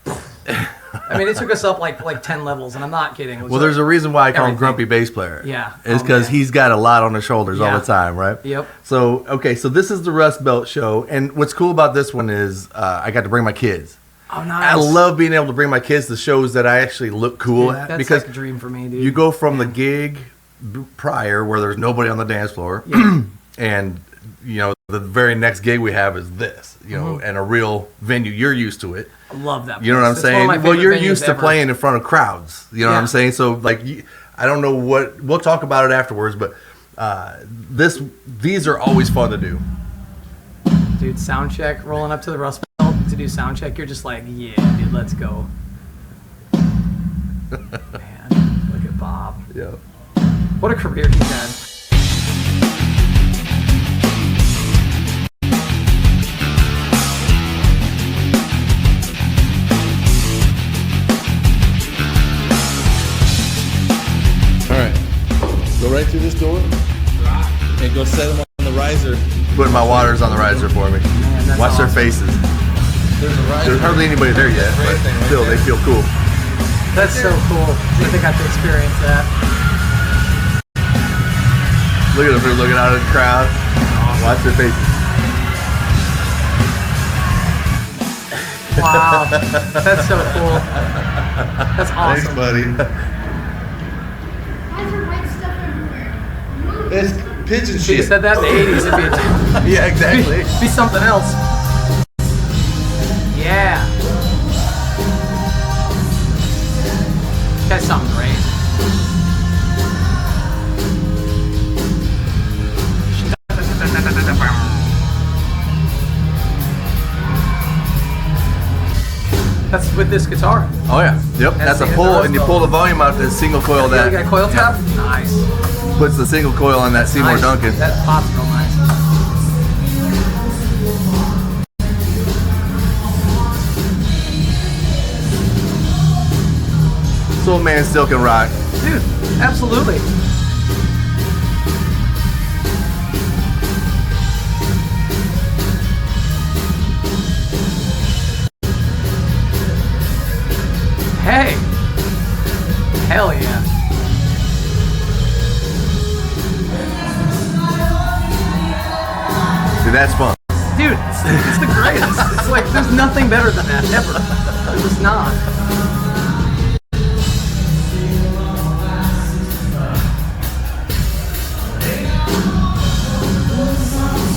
I mean, it took us up like 10 levels, and I'm not kidding. It was Well, there's a reason why I call him everything. Grumpy Bass Player. Yeah. It's Oh, because man. he's got a lot on his shoulders all Yeah. the time, right? Yep. So, okay, so this is the Rust Belt show. And what's cool about this one is I got to bring my kids. Oh, nice. I love being able to bring my kids to shows that I actually look cool Dude, at. that's Because like a dream for me, dude. you go from the gig prior where there's nobody on the dance floor. Yeah. And, you know, the very next gig we have is this, you know, and a real venue. You're used to it. I love that. You know what I'm place. It's one saying? of my Well, favorite you're venues used to ever. playing in front of crowds. You know what Yeah. I'm saying? So, like, I don't know what we'll talk about it afterwards, but these are always fun to do. Dude, sound check, rolling up to the Rust Belt to do sound check. You're just like, yeah, dude, let's go. Man, look at Bob. Yeah. What a career he's had. All right. Go right through this door and go set them on the riser. Putting my waters on the riser for me. Man, that's Watch their awesome. faces. There's a riser. There's hardly anybody there yet, but still, they feel cool. That's so cool that they got to experience that. Look at them, they're looking out at the crowd. Watch their faces. Wow. That's so cool. That's Thanks, awesome. buddy. Why is there white stuff everywhere? It's pigeon If you shit. said that in the 80s, it'd Yeah, exactly. be something else. Yeah. That's something great. That's with this guitar. Oh yeah. Yep. That's a the pull, Rust and you Belt. pull the volume out to single coil You got a coil tap? Nice. puts the single coil on that Seymour Nice. Duncan. That pops real nice. Soul Man still can rock. Dude, absolutely. Hey. Hell yeah. Dude, that's fun. Dude, it's the greatest. It's like, there's nothing better than that, ever. There's just not.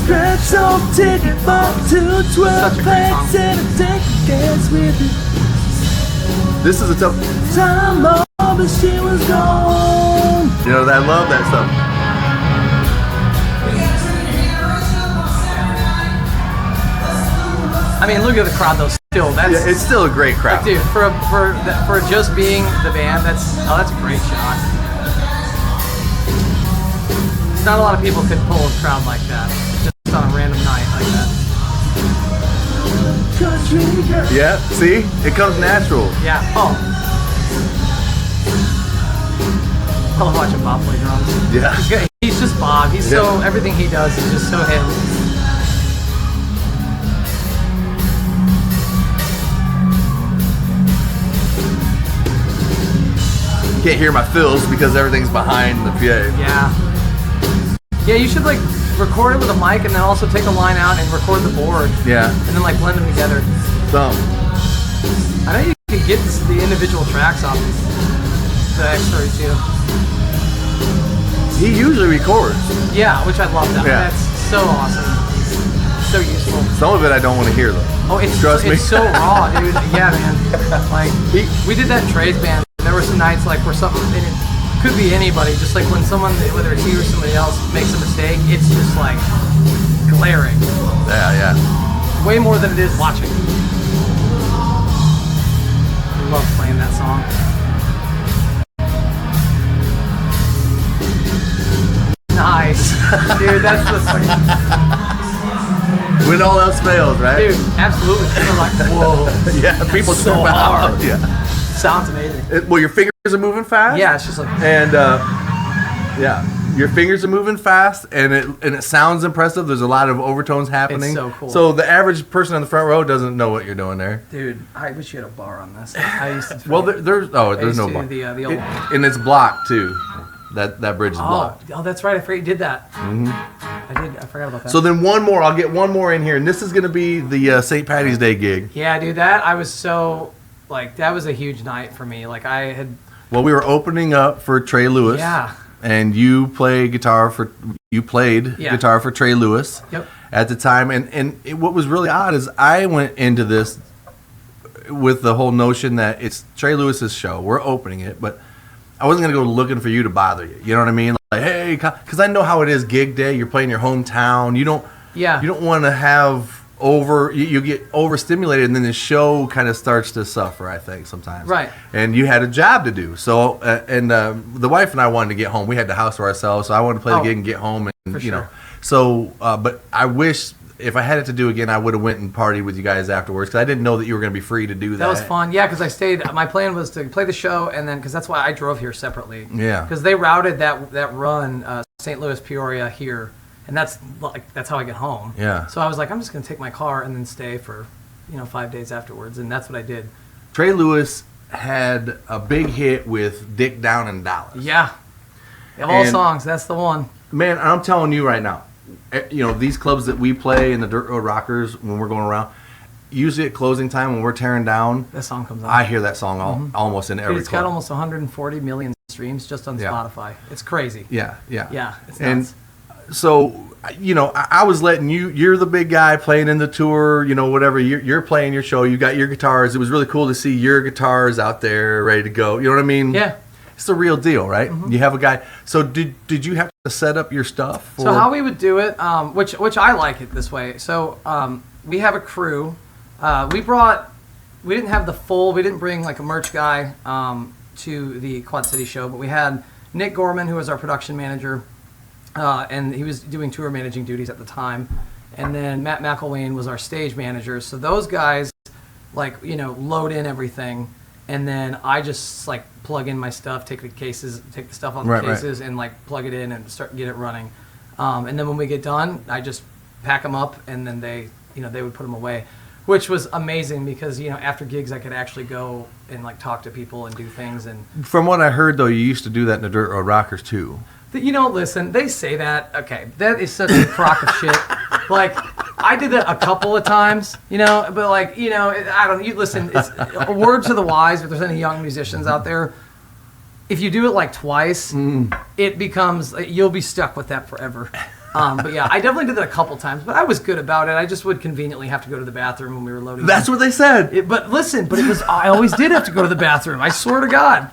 Scratch on ticket for 212 Such a great packs song. and a tank of gas with it. This is a tough. Time over, but she was gone. You know, I love that stuff. I mean, look at the crowd though. Still, that's Yeah, it's still a great crowd. dude for just being the band. That's a great shot. Not a lot of people could pull a crowd like that just on a random night like that. Country girl. Yeah, see? It comes natural. Yeah. Oh. I love watching Bob play drums. Yeah. He's just Bob. He's so everything he does is just so him. can't hear my fills because everything's behind the PA. Yeah. Yeah, you should like record it with a mic and then also take a line out and record the board. Yeah. And then like blend them together. So, I know you can get the individual tracks off the X32. he usually records. Yeah, which I love that. Yeah. That's so awesome. So useful. Some of it I don't want to hear though. Oh, it's Trust me. It's so raw, dude. Yeah, man. Like we did that in Trey's band. There were some nights like where something, and it could be anybody, just like when someone, whether it's you or somebody else, makes a mistake, it's just like glaring. Yeah. Way more than it is watching. I love playing that song. Nice. Dude, that's the thing. When all else fails, right? Dude, absolutely. People are like, whoa. Yeah, people so trip out. hard. Yeah. Sounds amazing. Well, your fingers are moving fast. Yeah, it's just like, And yeah, your fingers are moving fast, and it sounds impressive. There's a lot of overtones happening. It's so cool. So the average person on the front row doesn't know what you're doing there. dude, I wish you had a bar on this. I used to. Well, there's no bar. The old one. And it's blocked too. That bridge is blocked. Oh, that's right. I forgot you did that. Mm-hmm. I forgot about that. So then one more. I'll get one more in here, and this is going to be the St. Patty's Day gig. yeah, dude, that was a huge night for me. Like I had. Well, we were opening up for Trey Lewis. Yeah. And you played guitar for Trey Lewis. Yep. At the time, what was really odd is I went into this with the whole notion that it's Trey Lewis's show. We're opening it, but I wasn't gonna go looking for you to bother you. You know what I mean? Like, hey, because I know how it is. Gig day, you're playing your hometown. You don't want to have you get overstimulated, and then the show kind of starts to suffer, I think, sometimes. Right. And you had a job to do. So, the wife and I wanted to get home. We had the house to ourselves, so I wanted to play the gig and get home. And, for you sure. know. So, but I wish if I had it to do again, I would have went and partied with you guys afterwards, because I didn't know that you were going to be free to do that. That was fun. Yeah, because I stayed. My plan was to play the show, and then because that's why I drove here separately. Yeah. Because they routed that run, St. Louis, Peoria here. And that's how I get home. Yeah. So I was like, I'm just gonna take my car and then stay for, 5 days afterwards, and that's what I did. Trey Lewis had a big hit with Dick Down in Dallas. Yeah. Of all songs, that's the one. Man, I'm telling you right now, these clubs that we play in the Dirt Road Rockers when we're going around, usually at closing time when we're tearing down, that song comes on. I hear that song almost in every Dude, it's club. got almost 140 million streams just on Spotify. It's crazy. Yeah. Yeah, it's nuts. And so, I was letting you're the big guy playing in the tour, whatever. You're playing your show. You got your guitars. It was really cool to see your guitars out there ready to go. You know what I mean? Yeah. It's the real deal, right? Mm-hmm. You have a guy. So did you have to set up your stuff? So how we would do it, which I like it this way. So we have a crew. We didn't bring like a merch guy to the Quad City show, but we had Nick Gorman, who was our production manager. And he was doing tour managing duties at the time. And then Matt McElwain was our stage manager. So those guys, load in everything. And then I just, plug in my stuff, take the stuff on the cases, and, plug it in and get it running. And then when we get done, I just pack them up, and then they would put them away. Which was amazing because, after gigs, I could actually go and, talk to people and do things. And from what I heard, though, you used to do that in the Dirt Road Rockers, too. Listen, they say that. Okay, that is such a crock of shit. I did that a couple of times, but I don't. You listen. It's a word to the wise. If there's any young musicians out there, if you do it twice, it becomes you'll be stuck with that forever. But yeah, I definitely did that a couple times, but I was good about it. I just would conveniently have to go to the bathroom when we were loading. That's what they said. But I always did have to go to the bathroom. I swear to God.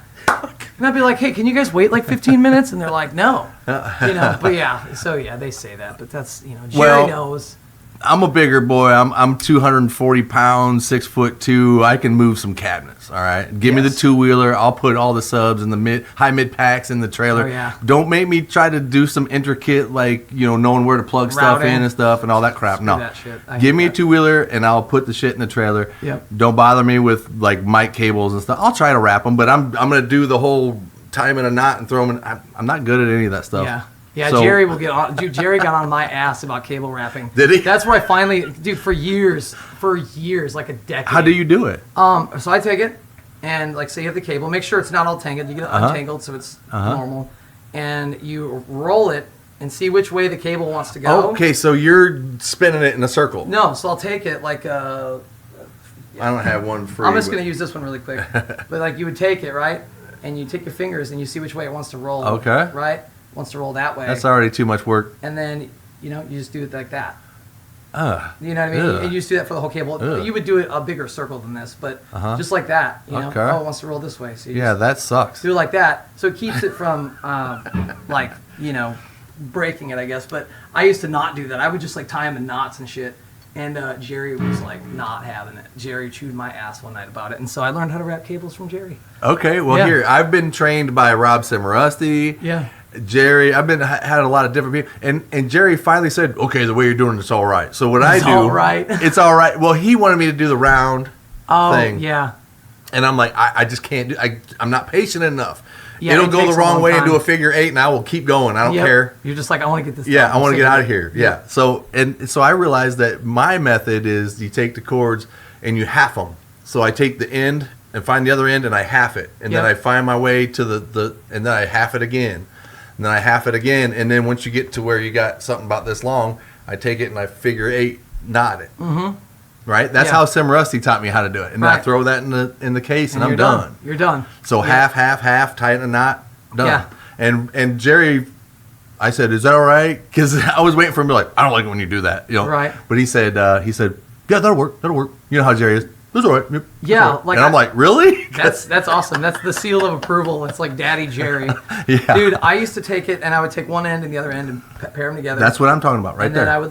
And I'd be like, hey, can you guys wait 15 minutes? And they're like, no. But yeah, so yeah, they say that. But that's, Jerry knows. I'm a bigger boy. I'm 240 pounds, 6'2". I can move some cabinets. All right, give me the 2-wheeler. I'll put all the subs and the high mid packs in the trailer. Oh, yeah. Don't make me try to do some intricate knowing where to plug stuff in and stuff and all that crap. Screw no, that shit. Give me a 2-wheeler and I'll put the shit in the trailer. Yep. Don't bother me with mic cables and stuff. I'll try to wrap them, but I'm gonna do the whole time in a knot and throw them in. I'm not good at any of that stuff. Yeah. Yeah, So- Jerry will get on. Dude, Jerry got on my ass about cable wrapping. Did he? That's where I finally, dude, for years, like a decade. How do you do it? So I take it, And like say you have the cable, make sure it's not all tangled. You get it untangled so it's normal. And you roll it and see which way the cable wants to go. Okay, so you're spinning it in a circle. No, so I'll take it like I don't have one free. I'm just going to use this one really quick. But like you would take it, right? And you take your fingers and you see which way it wants to roll. Okay. Right? It wants to roll that way. That's already too much work. And then, you just do it like that. You know what I mean? And you just do that for the whole cable. You would do it a bigger circle than this, but just like that. Okay. Oh, it wants to roll this way. So you that sucks. do it like that. So it keeps it from, breaking it, I guess. But I used to not do that. I would just like tie them in knots and shit. And Jerry was like not having it. Jerry chewed my ass one night about it. And so I learned how to wrap cables from Jerry. Okay, well here, I've been trained by Rob Cimarusty. Yeah. Jerry, I've had a lot of different people, and Jerry finally said, "Okay, the way you're doing it's all right." So what I do, all right. It's all right. Well, he wanted me to do the round thing. Yeah. And I'm like, I just can't do. I'm not patient enough. Yeah, It'll it go takes the a wrong long way and time. do a figure 8, and I will keep going. I don't care. You're just like, I want to get this. Yeah, done. I want to get out of it. here. Yeah. So I realized that my method is you take the cords and you half them. So I take the end and find the other end and I half it, and then I find my way to the and then I half it again. And then I half it again, and then once you get to where you got something about this long, I take it and I figure 8 knot it. Mm-hmm. Right? That's how Cimarusty taught me how to do it. And then I throw that in the case, and I'm done. You're done. So half, tighten a knot, done. Yeah. And Jerry, I said, "Is that all right?" Because I was waiting for him to be like, "I don't like it when you do that," Right. But he said, "Yeah, that'll work. You know how Jerry is. That's all right. Yep, Yeah, all right." like and I'm like, "Really?" That's awesome. That's the seal of approval. It's like Daddy Jerry. Yeah. Dude, I used to take it and I would take one end and the other end and pair them together. That's what I'm talking about, right and there. And then I would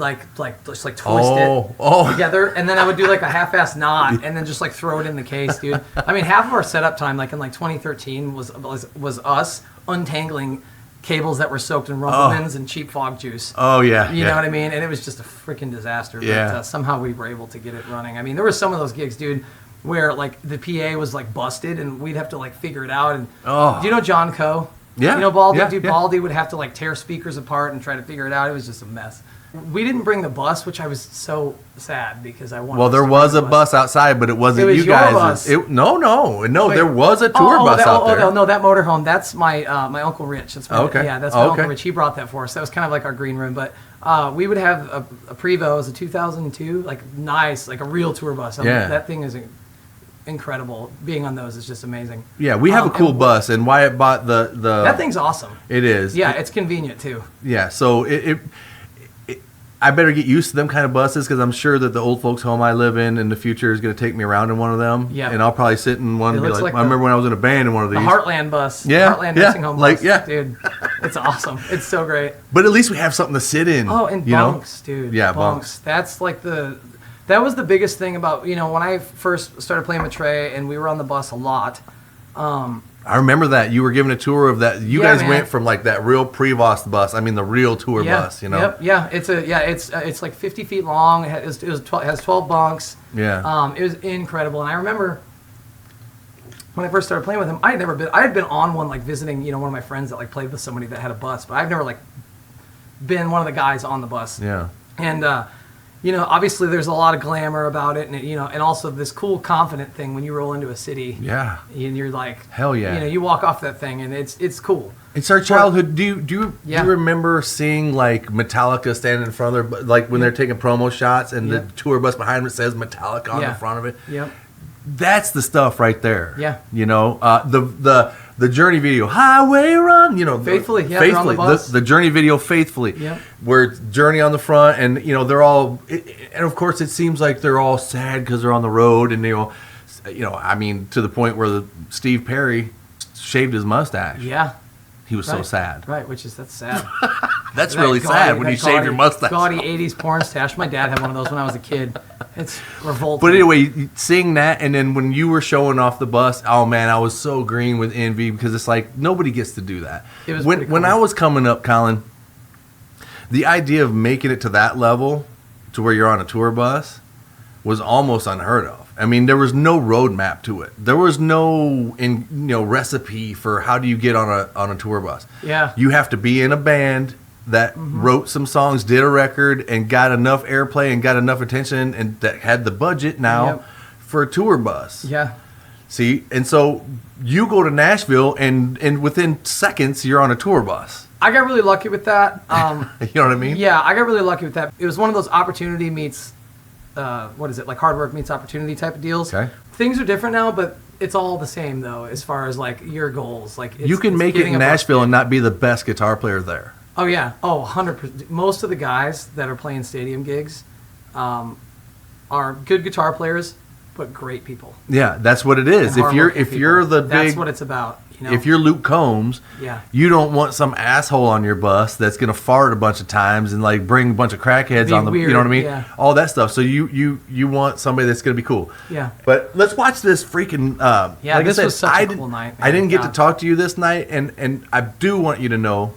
just twist it together, and then I would do like a half-ass knot, and then just like throw it in the case, dude. I mean, half of our setup time, like in like 2013, was us untangling cables that were soaked in Rumplemans and cheap fog juice. Oh yeah. You know what I mean? And it was just a freaking disaster. Yeah. But somehow we were able to get it running. I mean, there were some of those gigs, dude, where like the PA was like busted and we'd have to like figure it out. And do you know John Coe? Yeah. You know Baldy? Yeah, Dude, yeah. Baldy would have to like tear speakers apart and try to figure it out. It was just a mess. We didn't bring the bus, which I was so sad because I wanted. Well, there to was bring a the bus outside, but it wasn't It was you your guys. bus. No. Wait. There was a tour bus out there. No, that motorhome. That's my Uncle Rich. That's my, Okay. Yeah, that's my Okay. Uncle Rich. He brought that for us. That was kind of like our green room. But we would have a Prevost, it was a 2002, like nice, like a real tour bus. I mean, Yeah. that thing is incredible. Being on those is just amazing. Yeah, we have a cool bus, and Wyatt bought the. That thing's awesome. It is. Yeah, it's convenient too. Yeah, so I better get used to them kind of buses because I'm sure that the old folks home I live in the future is going to take me around in one of them. Yeah. And I'll probably sit in one It and be looks like, like I remember when I was in a band in one of The these. Heartland bus. Yeah, Heartland yeah, nursing home like, bus. yeah. Dude, it's awesome. It's so great. But at least we have something to sit in. Oh, and you know? bunks, dude. Yeah, bunks. That's like that was the biggest thing about, when I first started playing with Trey and we were on the bus a lot. I remember that. You were giving a tour of that. You Yeah, guys man. went from like that real Prevost bus. I mean, the real tour bus, Yep, yeah. It's like 50 feet long. It has 12 bunks. Yeah. It was incredible. And I remember when I first started playing with him, I had been on one, like visiting, one of my friends that like played with somebody that had a bus, but I've never like been one of the guys on the bus. Yeah. And obviously there's a lot of glamour about it, and and also this cool, confident thing when you roll into a city. Yeah. And you're like, hell yeah. You walk off that thing, and it's cool. It's our childhood. Do you Yeah. remember seeing like Metallica standing in front of their, like when they're taking promo shots and the tour bus behind them says Metallica on the front of it? Yep. That's the stuff right there. Yeah. The Journey video, Highway Run, Faithfully, yeah, they're on the bus. The Journey video, Faithfully, Yep. where it's Journey on the front, and they're all, and of course it seems like they're all sad because they're on the road, and I mean to the point where Steve Perry shaved his mustache. Yeah. He was so sad. Right, that's sad. That's really sad when you shave your mustache. Gaudy 80s porn stash. My dad had one of those when I was a kid. It's revolting. But anyway, seeing that, and then when you were showing off the bus, oh man, I was so green with envy because it's like nobody gets to do that. It was when pretty cool. I was coming up, Collin, the idea of making it to that level, to where you're on a tour bus, was almost unheard of. I mean, there was no roadmap to it. There was no recipe for how do you get on a tour bus. Yeah. You have to be in a band that wrote some songs, did a record, and got enough airplay and got enough attention, and that had the budget now for a tour bus. Yeah. See, and so you go to Nashville, and within seconds, you're on a tour bus. I got really lucky with that. You know what I mean? Yeah, I got really lucky with that. It was one of those opportunity meets, like hard work meets opportunity type of deals. Okay. Things are different now, but it's all the same though, as far as like your goals. Like You can make it in Nashville and not be the best guitar player there. Oh yeah. Oh, 100%. Most of the guys that are playing stadium gigs are good guitar players, but great people. Yeah, that's what it is. And If you're the big, that's what it's about. You know? if you're Luke Combs, Yeah. you don't want some asshole on your bus that's gonna fart a bunch of times and like bring a bunch of crackheads Be on the, weird, you know what I mean? yeah. All that stuff. So you want somebody that's gonna be cool. Yeah. But let's watch this freaking. Yeah, like this I said, was such I a didn't- cool night, I man. didn't get to God. talk to you this night, and I do want you to know.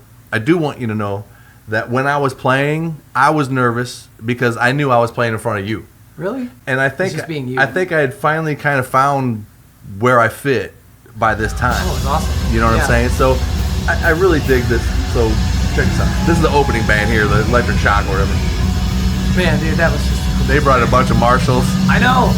That when I was playing, I was nervous because I knew I was playing in front of you. Really? And I think just being you. I think I had finally kind of found where I fit by this time. Oh, it was awesome. You know what Yeah. I'm saying? So I really dig this. So check this out. This is the opening band here, the Electric Shock or whatever. Man, dude, that was just. They brought a bunch of Marshalls. I know.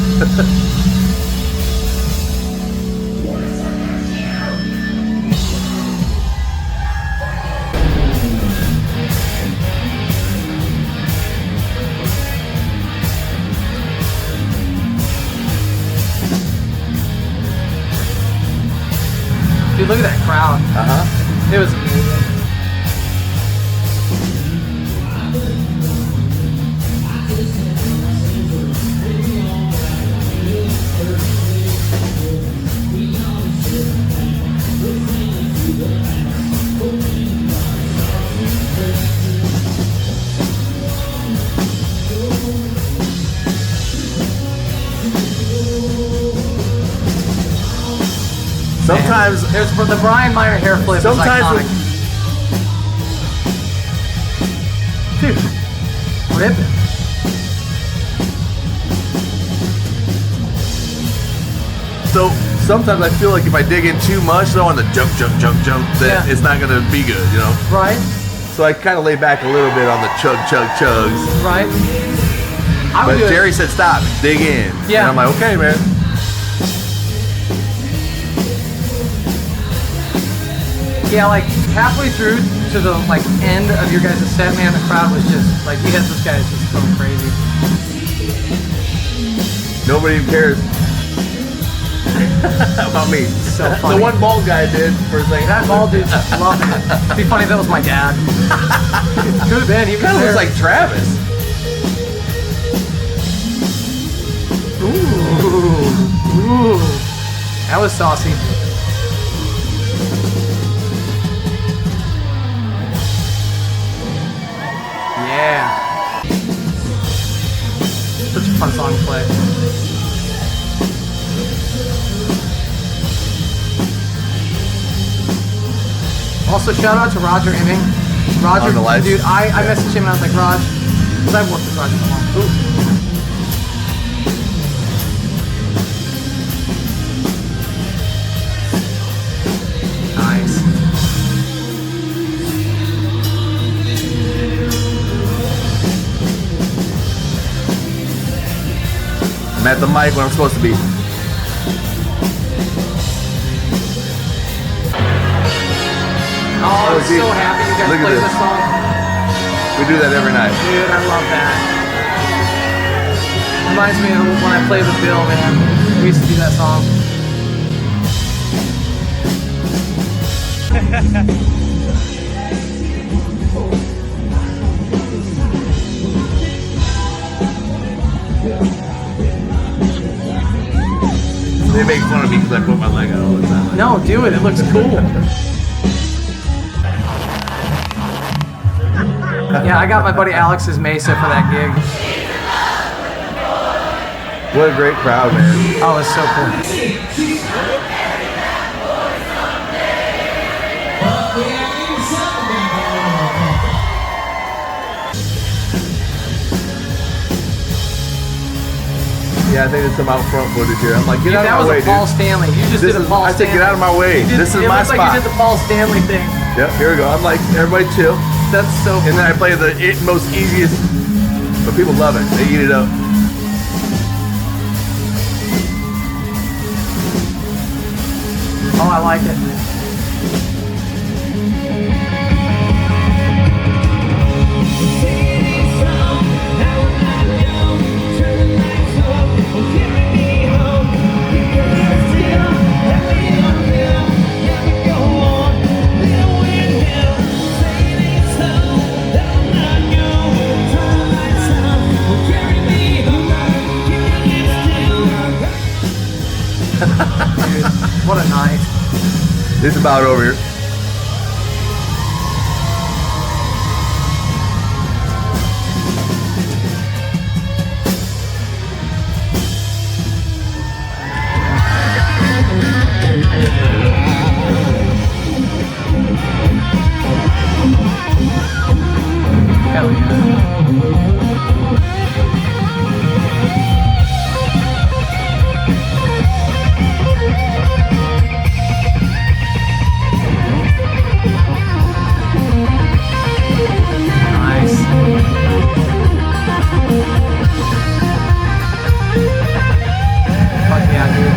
Dude, look at that crowd. It was amazing. Sometimes There's the Brian Miner hair flip. Sometimes is iconic. Dude, ripping. sometimes I feel like if I dig in too much though on the jump, that Yeah. it's not gonna be good, you know? Right? So I kind of lay back a little bit on the chugs. Right? I would But do it. Jerry said stop, dig in. Yeah. And I'm like, okay, man. Yeah, like halfway through to the like end of your guys' set, man, the crowd was just like, you had those guys just going crazy. Nobody even cares about me. So funny. The one bald guy did for a second. That bald dude just loved it. It'd be funny if that was my dad. Could have been. He was Kind of there. looks like Travis. Ooh. That was saucy. Yeah. Such a fun song to play. Also, shout out to Roger Imming. Roger, On the lights? dude, I messaged him and I was like, Raj, because I've worked with Roger for a long time. Nice. I'm at the mic when I'm supposed to be. Oh, I'm geez. so happy you guys Look at played this. this song. We do that every night. Dude, I love that. Reminds me of when I played with Bill, man. We used to do that song. They make fun of me because I put my leg out all the time. No, do it. It looks cool. Yeah, I got my buddy Alex's Mesa for that gig. What a great crowd, man. Oh, it's so cool. Yeah, I think there's some out front footage here. I'm like, get Dude, out that of was my way, a Paul dude. Stanley. You just This did a is- Paul I said, Stanley. get out of my way. You did- This is it my looks like spot. you did the Paul Stanley thing. Yep, here we go. I'm like, everybody chill. That's so And then I play the most easiest, but people love it. They eat it up. Oh, I like it. What a night. It's about over here. Hell yeah. Nice. Fuck yeah, dude.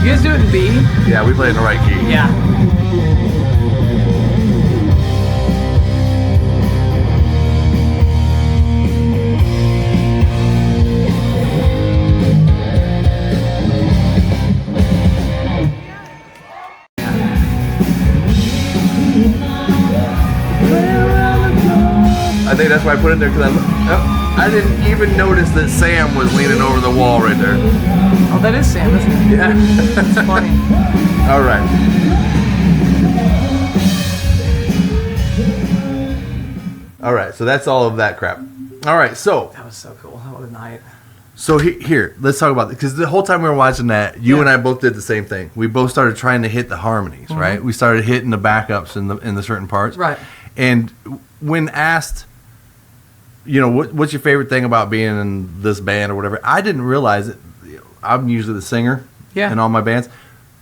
You guys do it in B? Yeah, we play in the right key. Yeah. I think that's why I put it there because I didn't even notice that Sam was leaning over the wall right there. Oh, that is Sam, isn't it? Yeah. That's funny. All right. All right, so that's all of that crap. All right, so That was so cool. What a night. here, let's talk about it. Because the whole time we were watching that, you and I both did the same thing. We both started trying to hit the harmonies, right? We started hitting the backups in the certain parts. Right. And when asked, you know, what's your favorite thing about being in this band or whatever, I didn't realize it. I'm usually the singer in all my bands.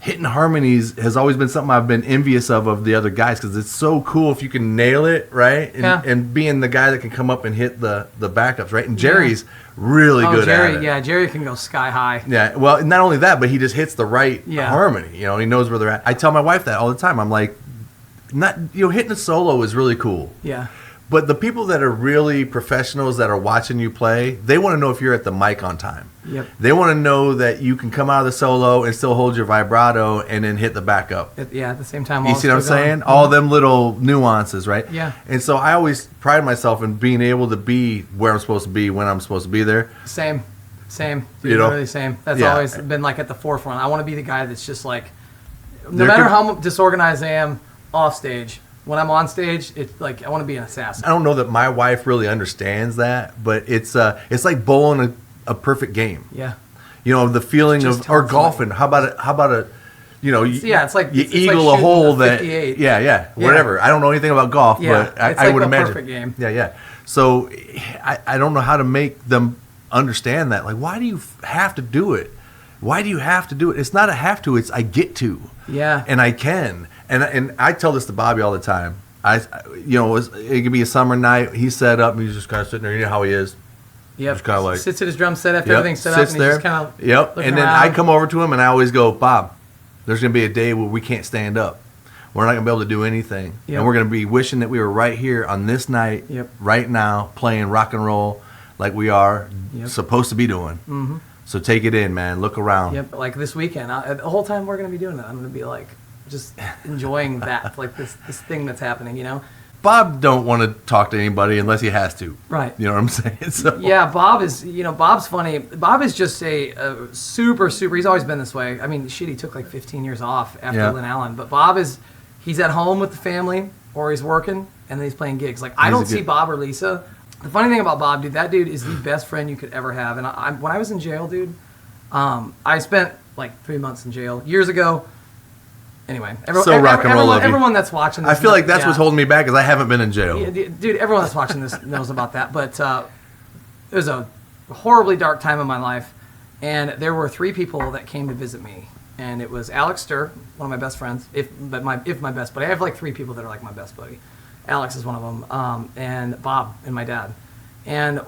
Hitting harmonies has always been something I've been envious of the other guys because it's so cool if you can nail it, right? And being the guy that can come up and hit the backups, right? And Jerry's really good at it. Yeah, Jerry can go sky high. Yeah, well, not only that, but he just hits the right harmony. You know, he knows where they're at. I tell my wife that all the time. I'm like, hitting a solo is really cool. Yeah. But the people that are really professionals that are watching you play, they want to know if you're at the mic on time. Yep. They want to know that you can come out of the solo and still hold your vibrato and then hit the backup. At the same time. You see what I'm saying? All them little nuances, right? Yeah. And so I always pride myself in being able to be where I'm supposed to be when I'm supposed to be there. Same. Dude, You know? really same. That's Yeah. always been like at the forefront. I want to be the guy that's just like, no matter how disorganized I am off stage, when I'm on stage, it's like I want to be an assassin. I don't know that my wife really understands that, but it's like bowling a perfect game. Yeah. You know, the feeling Just of, or tell golfing. How about a, you know, it's like you it's eagle like a hole shooting that, 58. yeah, whatever. I don't know anything about golf, Yeah, but it's I like would a imagine. perfect game. Yeah. So I don't know how to make them understand that. Like, why do you have to do it? Why do you have to do it? It's not a have to. It's I get to. Yeah. And I can. And I tell this to Bobby all the time. It could be a summer night. He's set up. And he's just kind of sitting there. You know how he is. Yep. Just kind of like sits at his drum set after everything's set up, sits and there. he's just kind of And then I come over to him and I always go, Bob, there's going to be a day where we can't stand up. We're not going to be able to do anything. Yep. And we're going to be wishing that we were right here on this night, right now, playing rock and roll like we are supposed to be doing. Mm-hmm. So take it in, man. Look around. Yep. Like this weekend, the whole time we're going to be doing that, I'm going to be like just enjoying that, like this thing that's happening, you know? Bob don't want to talk to anybody unless he has to. Right. You know what I'm saying? So. Yeah, Bob's funny. Bob is just a super, he's always been this way. I mean, shit, he took like 15 years off after Lynn Allen. But Bob he's at home with the family or he's working and then he's playing gigs. Like, I don't see Bob or Lisa. The funny thing about Bob, dude, that dude is the best friend you could ever have. And when I was in jail, dude, I spent like 3 months in jail years ago. Anyway, everyone that's watching this. I feel like that's what's holding me back is I haven't been in jail. Yeah, dude, everyone that's watching this knows about that. But it was a horribly dark time in my life. And there were 3 people that came to visit me. And it was Alex Sturr, one of my best friends, if my best buddy. I have like 3 people that are like my best buddy. Alex is one of them, and Bob and my dad. And,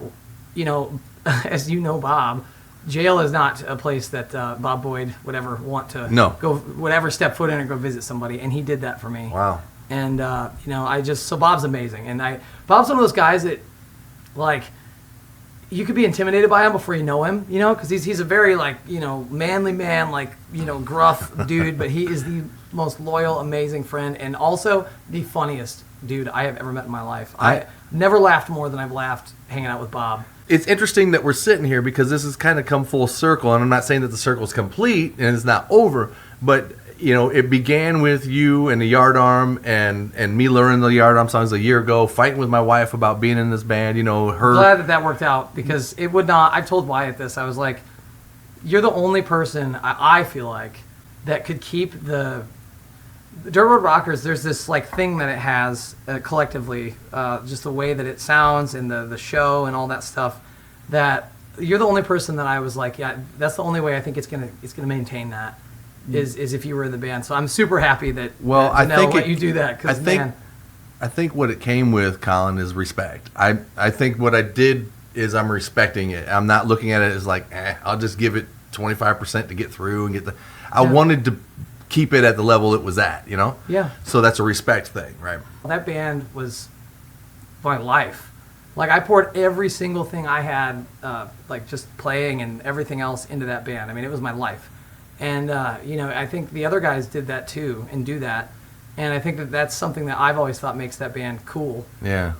as you know, Bob, jail is not a place that Bob Boyd would ever want to would ever step foot in or go visit somebody, and he did that for me. Wow. And, so Bob's amazing. And Bob's one of those guys that, like, you could be intimidated by him before you know him, because he's a very, like, manly man, like, gruff dude, but he is the most loyal, amazing friend, and also the funniest dude I have ever met in my life. I never laughed more than I've laughed hanging out with Bob. It's interesting that we're sitting here because this has kind of come full circle, and I'm not saying that the circle's complete and it's not over, but it began with you and the Yard Arm and me learning the Yard Arm songs a year ago, fighting with my wife about being in this band. Her. Glad that worked out because it would not. I told Wyatt this. I was like, "You're the only person I feel like that could keep the Dirt Road Rockers." There's this like thing that it has collectively, just the way that it sounds and the show and all that stuff. That you're the only person that I was like, yeah, that's the only way I think it's gonna maintain that. Is if you were in the band. So I'm super happy that I think let you do that because I think what it came with, Collin, is respect. I think what I did is I'm respecting it. I'm not looking at it as like, I'll just give it 25% to get through and get the. I wanted to keep it at the level it was at, Yeah. So that's a respect thing, right? That band was my life. Like I poured every single thing I had, like just playing and everything else into that band. I mean, it was my life. And, I think the other guys did that too and do that. And I think that that's something that I've always thought makes that band cool. Yeah.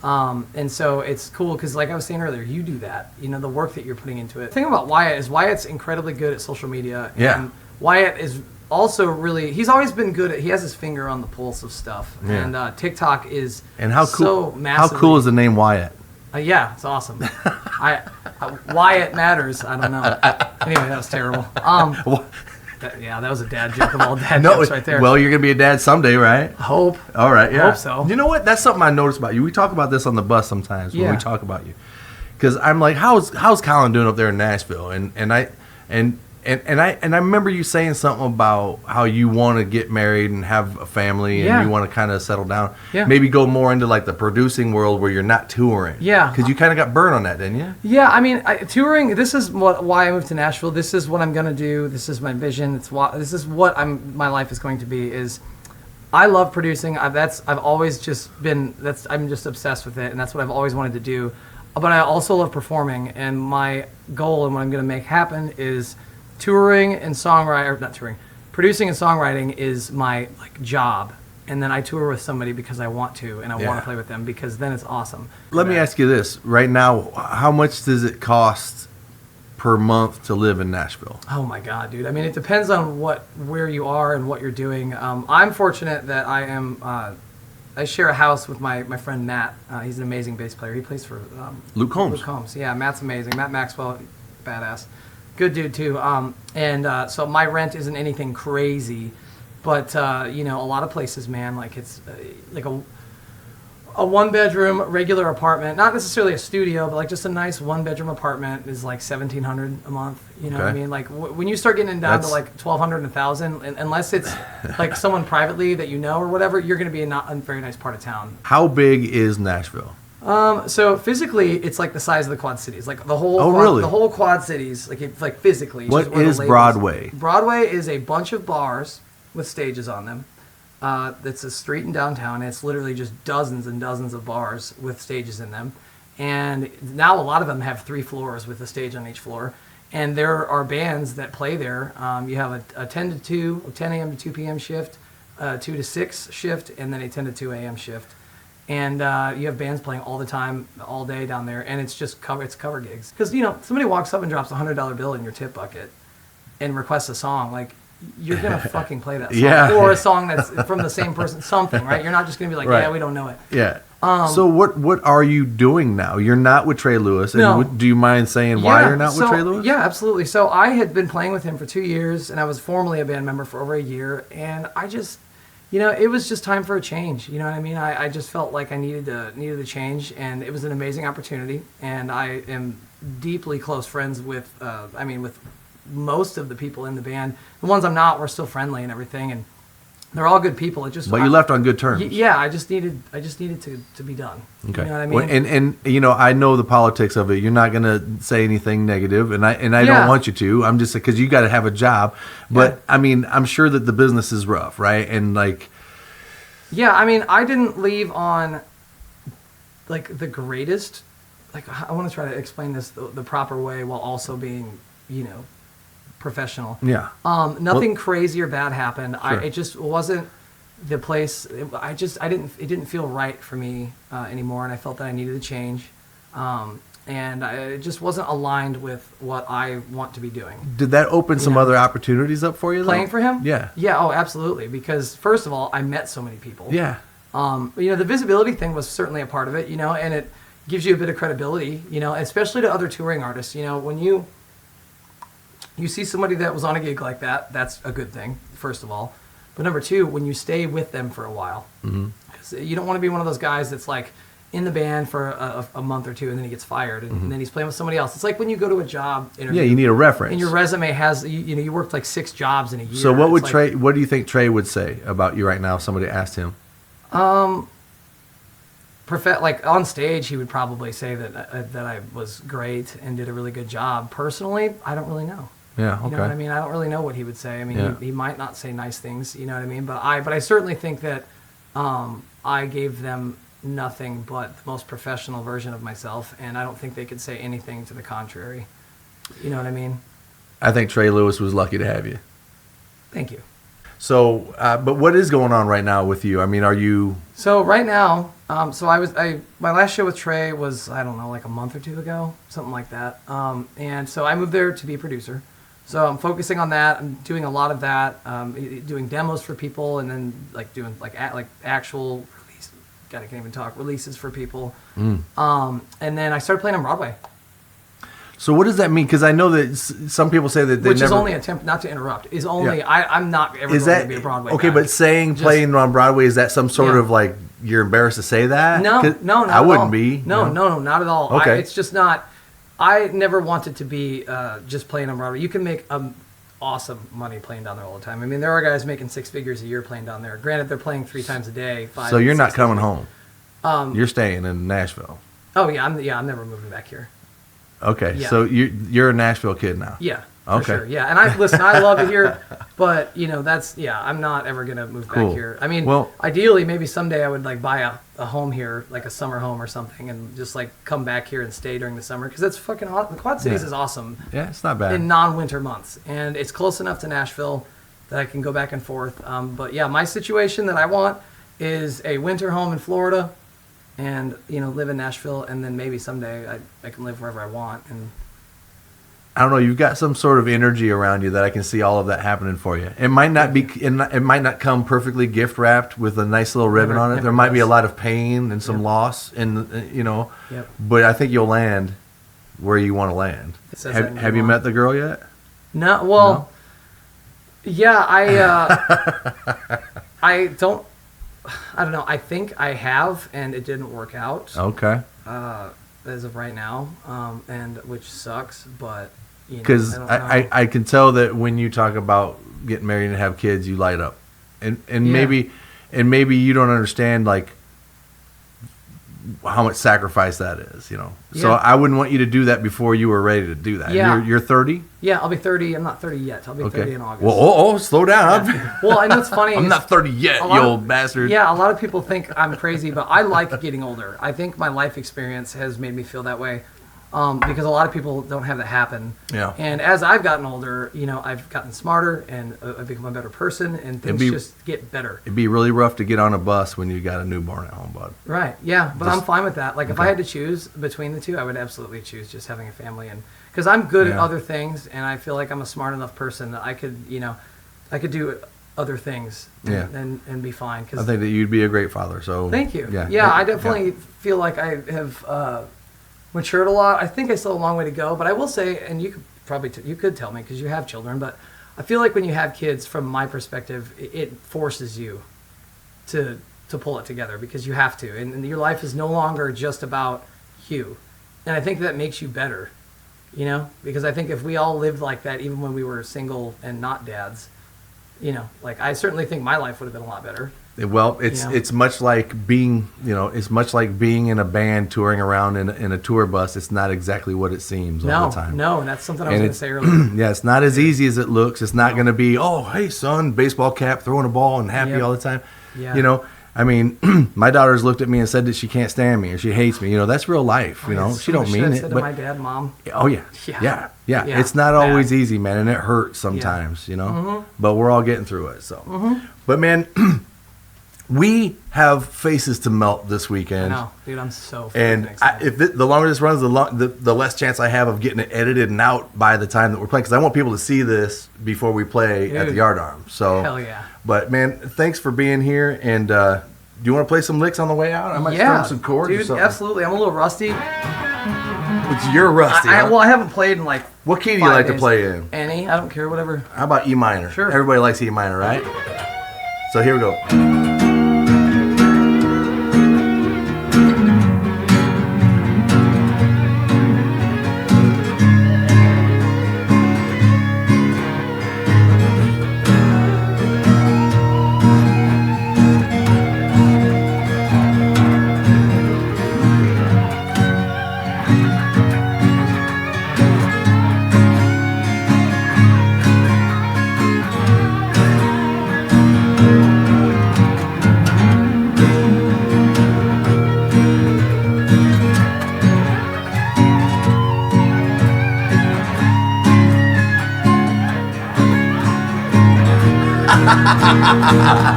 And so it's cool because like I was saying earlier, you do that, the work that you're putting into it. The thing about Wyatt is Wyatt's incredibly good at social media. Yeah. And Wyatt is also he's always been good at, he has his finger on the pulse of stuff. Yeah. And TikTok is and how cool, so massively. How cool is the name Wyatt? Yeah, it's awesome. Wyatt matters. I don't know. Anyway, that was terrible. That was a dad joke of all dad jokes right there. Well, you're going to be a dad someday, right? Hope. All right, yeah. Hope so. You know what? That's something I noticed about you. We talk about this on the bus sometimes when we talk about you. Because I'm like, how's Collin doing up there in Nashville? And I remember you saying something about how you want to get married and have a family and you want to kind of settle down. Yeah. Maybe go more into like the producing world where you're not touring. Yeah. Because you kind of got burned on that, didn't you? Yeah, I mean, touring. This is why I moved to Nashville. This is what I'm gonna do. This is my vision. This is what my life is going to be. Is I love producing. I'm just obsessed with it, and that's what I've always wanted to do. But I also love performing, and my goal and what I'm gonna make happen is producing and songwriting is my job, and then I tour with somebody because I want to and I want to play with them because then it's awesome. Let me ask you this right now: how much does it cost per month to live in Nashville? Oh my God, dude! I mean, it depends on where you are and what you're doing. I'm fortunate that I share a house with my friend Matt. He's an amazing bass player. He plays for Luke Combs. Luke Combs, yeah. Matt's amazing. Matt Maxwell, badass. Good dude too. So my rent isn't anything crazy, but a lot of places, man, like it's like a one-bedroom regular apartment, not necessarily a studio, but like just a nice one-bedroom apartment is like $1,700 a month. You know what I mean? Like when you start getting down to like $1,200 and $1,000, unless it's like someone privately that you know or whatever, you're going to be in a very nice part of town. How big is Nashville? So physically, it's like the size of the Quad Cities, like the whole. Really? The whole Quad Cities, like physically. What is Broadway? Broadway is a bunch of bars with stages on them. It's a street in downtown. And it's literally just dozens and dozens of bars with stages in them, and now a lot of them have 3 floors with a stage on each floor. And there are bands that play there. You have a 10 a.m. to 2 p.m. shift, 2 to 6 shift, and then a 10 to 2 a.m. shift. And you have bands playing all the time, all day down there, and it's just cover gigs. Because somebody walks up and drops a $100 bill in your tip bucket, and requests a song, like you're gonna fucking play that song, or a song that's from the same person, something, right? You're not just gonna be like, yeah, we don't know it. Yeah. So what are you doing now? You're not with Trey Lewis. And No. do you mind saying why you're not with Trey Lewis? Yeah, absolutely. So I had been playing with him for 2 years, and I was formerly a band member for over a year, and I just. It was just time for a change. You know what I mean? I just felt like I needed a change, and it was an amazing opportunity. And I am deeply close friends with most of the people in the band. The ones I'm not, we're still friendly and everything. And they're all good people. It just But you left on good terms. Yeah, I just needed to be done. Okay. You know what I mean? Well, and you know, I know the politics of it. You're not gonna say anything negative, and I Yeah. don't want you to. I'm just because you got to have a job. But Yeah. I mean, I'm sure that the business is rough, right? And like, Yeah, I mean, I didn't leave on like the greatest. Like, I want to try to explain this the proper way while also being, professional. yeah, Nothing crazy or bad happened. Sure. It just wasn't the place. It didn't feel right for me anymore, and I felt that I needed to change. It just wasn't aligned with what I want to be doing. did that open some Yeah. other opportunities up for you? Though? Playing for him? Yeah. Yeah. Oh, absolutely. Because first of all, I met so many people. Yeah. The visibility thing was certainly a part of it, and it gives you a bit of credibility, especially to other touring artists. When you see somebody that was on a gig like that, that's a good thing, first of all. But number two, when you stay with them for a while, 'cause you don't want to be one of those guys that's like in the band for a month or two and then he gets fired and then he's playing with somebody else. It's like when you go to a job interview. Yeah, you need a reference. And your resume has, you worked like 6 jobs in a year. So what would It's Trey? What do you think Trey would say about you right now if somebody asked him? Like on stage, he would probably say that I was great and did a really good job. Personally, I don't really know. Yeah. Okay. You know what I mean? I don't really know what he would say. I mean, Yeah. he might not say nice things. You know what I mean? But I certainly think that I gave them nothing but the most professional version of myself, and I don't think they could say anything to the contrary. You know what I mean? I think Trey Lewis was lucky to have you. Thank you. So, but what is going on right now with you? I mean, are you? So right now, my last show with Trey was, I don't know, like a month or two ago, something like that. And so I moved there to be a producer. So I'm focusing on that. I'm doing a lot of that, doing demos for people, and then like doing like actual release. God, I can't even talk. Releases for people. And then I started playing on Broadway, So what does that mean? Because I know that some people say that they which never. is only a temp. Not to interrupt, is only Yeah. I'm not ever Is going that to be a Broadway okay? guy. But saying Just- playing on Broadway, is that some sort Yeah. of like you're embarrassed to say that? No, 'Cause no, not I at wouldn't all. be. No, not at all. Okay. It's just not. I never wanted to be just playing on Broadway. You can make awesome money playing down there all the time. I mean, there are guys making 6 figures a year playing down there. Granted, they're playing 3 times a day. 5 So you're and not 6 coming days a week. home. You're staying in Nashville. Oh yeah, I'm never moving back here. Okay, Yeah. so you're a Nashville kid now. Yeah. For Okay. sure. Yeah, and I love it here, but I'm not ever gonna move Cool. back here. I mean, Well- ideally, maybe someday I would like buy a home here, like a summer home or something, and just like come back here and stay during the summer because it's fucking awesome. The Quad Cities Yeah. is awesome. Yeah, it's not bad. In non-winter months, and it's close enough to Nashville that I can go back and forth. But yeah, my situation that I want is a winter home in Florida, and live in Nashville, and then maybe someday I can live wherever I want. And I don't know. You've got some sort of energy around you that I can see all of that happening for you. It might not be. It might not come perfectly gift wrapped with a nice little ribbon on it. Never There might be a does. lot of pain and some Yep. loss, and Yep. But I think you'll land where you want to land. It says that in Have you Vermont. met the girl yet? No, well, yeah, I don't know. I think I have, and it didn't work out Okay. as of right now, and which sucks. But Because I don't know. I can tell that when you talk about getting married and have kids, you light up, and Yeah. maybe you don't understand like how much sacrifice that is, So Yeah. I wouldn't want you to do that before you were ready to do that. Yeah. You're 30. Yeah, I'll be 30. I'm not 30 yet. I'll be 30 in August. Well, slow down. Well, I know it's funny. I'm is not 30 yet, a you lot of- old bastard. Yeah, a lot of people think I'm crazy, but I like getting older. I think my life experience has made me feel that way, because a lot of people don't have that happen. Yeah. And as I've gotten older, I've gotten smarter, and I've become a better person, and things be- just get better. It'd be really rough to get on a bus when you got a newborn at home, bud. Right. Yeah, but Just- I'm fine with that. Like if I had to choose between the two, I would absolutely choose just having a family, and because I'm good at Yeah. other things, and I feel like I'm a smart enough person that I could do other things Yeah. and be fine. I 'Cause think that you'd be a great father. So thank you. Yeah. Yeah, I definitely feel like I have matured a lot. I think I still have a long way to go, but I will say, and you could probably you could tell me because you have children, but I feel like when you have kids, from my perspective, it forces you to pull it together because you have to, and your life is no longer just about you, and I think that makes you better, because I think if we all lived like that, even when we were single and not dads, you know, like I certainly think my life would have been a lot better. Well, it's much like being, it's much like being in a band touring around in a tour bus. It's not exactly what it seems all the time. No, and that's something I was going to say earlier. Yeah, it's not as easy as it looks. It's not going to be, oh, hey, son, baseball cap, throwing a ball and happy all the time. Yeah. You know, I mean, my daughter's looked at me and said that she can't stand me or she hates me. You know, that's real life. You know, she don't mean it. Said But to my dad, mom. Oh yeah. Yeah. It's not always easy, man, and it hurts sometimes. You know, but we're all getting through it. So, but man. We have faces to melt this weekend. I know, dude. I'm so and excited. The longer this runs, the less chance I have of getting it edited and out by the time that we're playing. Because I want people to see this before we play at the Yard Arm. So, hell yeah. But man, thanks for being here. And do you want to play some licks on the way out? I might strum some chords. Dude, or something. absolutely. I'm a little rusty. You're rusty. Well, I haven't played in like. What key do you like to play in? Any. I don't care. Whatever. How about E minor? Sure. Everybody likes E minor, right? So here we go.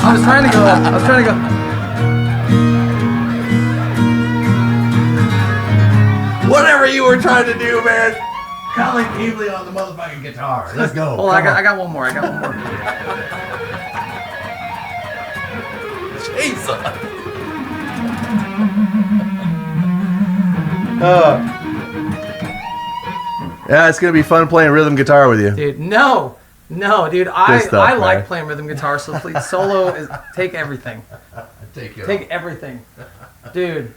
I was trying to go. Whatever you were trying to do, man. Collin Keemle on the motherfucking guitar. Let's go. Hold on, I got one more. Jesus. Yeah, it's gonna be fun playing rhythm guitar with you. Dude, no, dude. I stuff, like man. playing rhythm guitar, so please, solo is take everything. Take Take everything. Dude,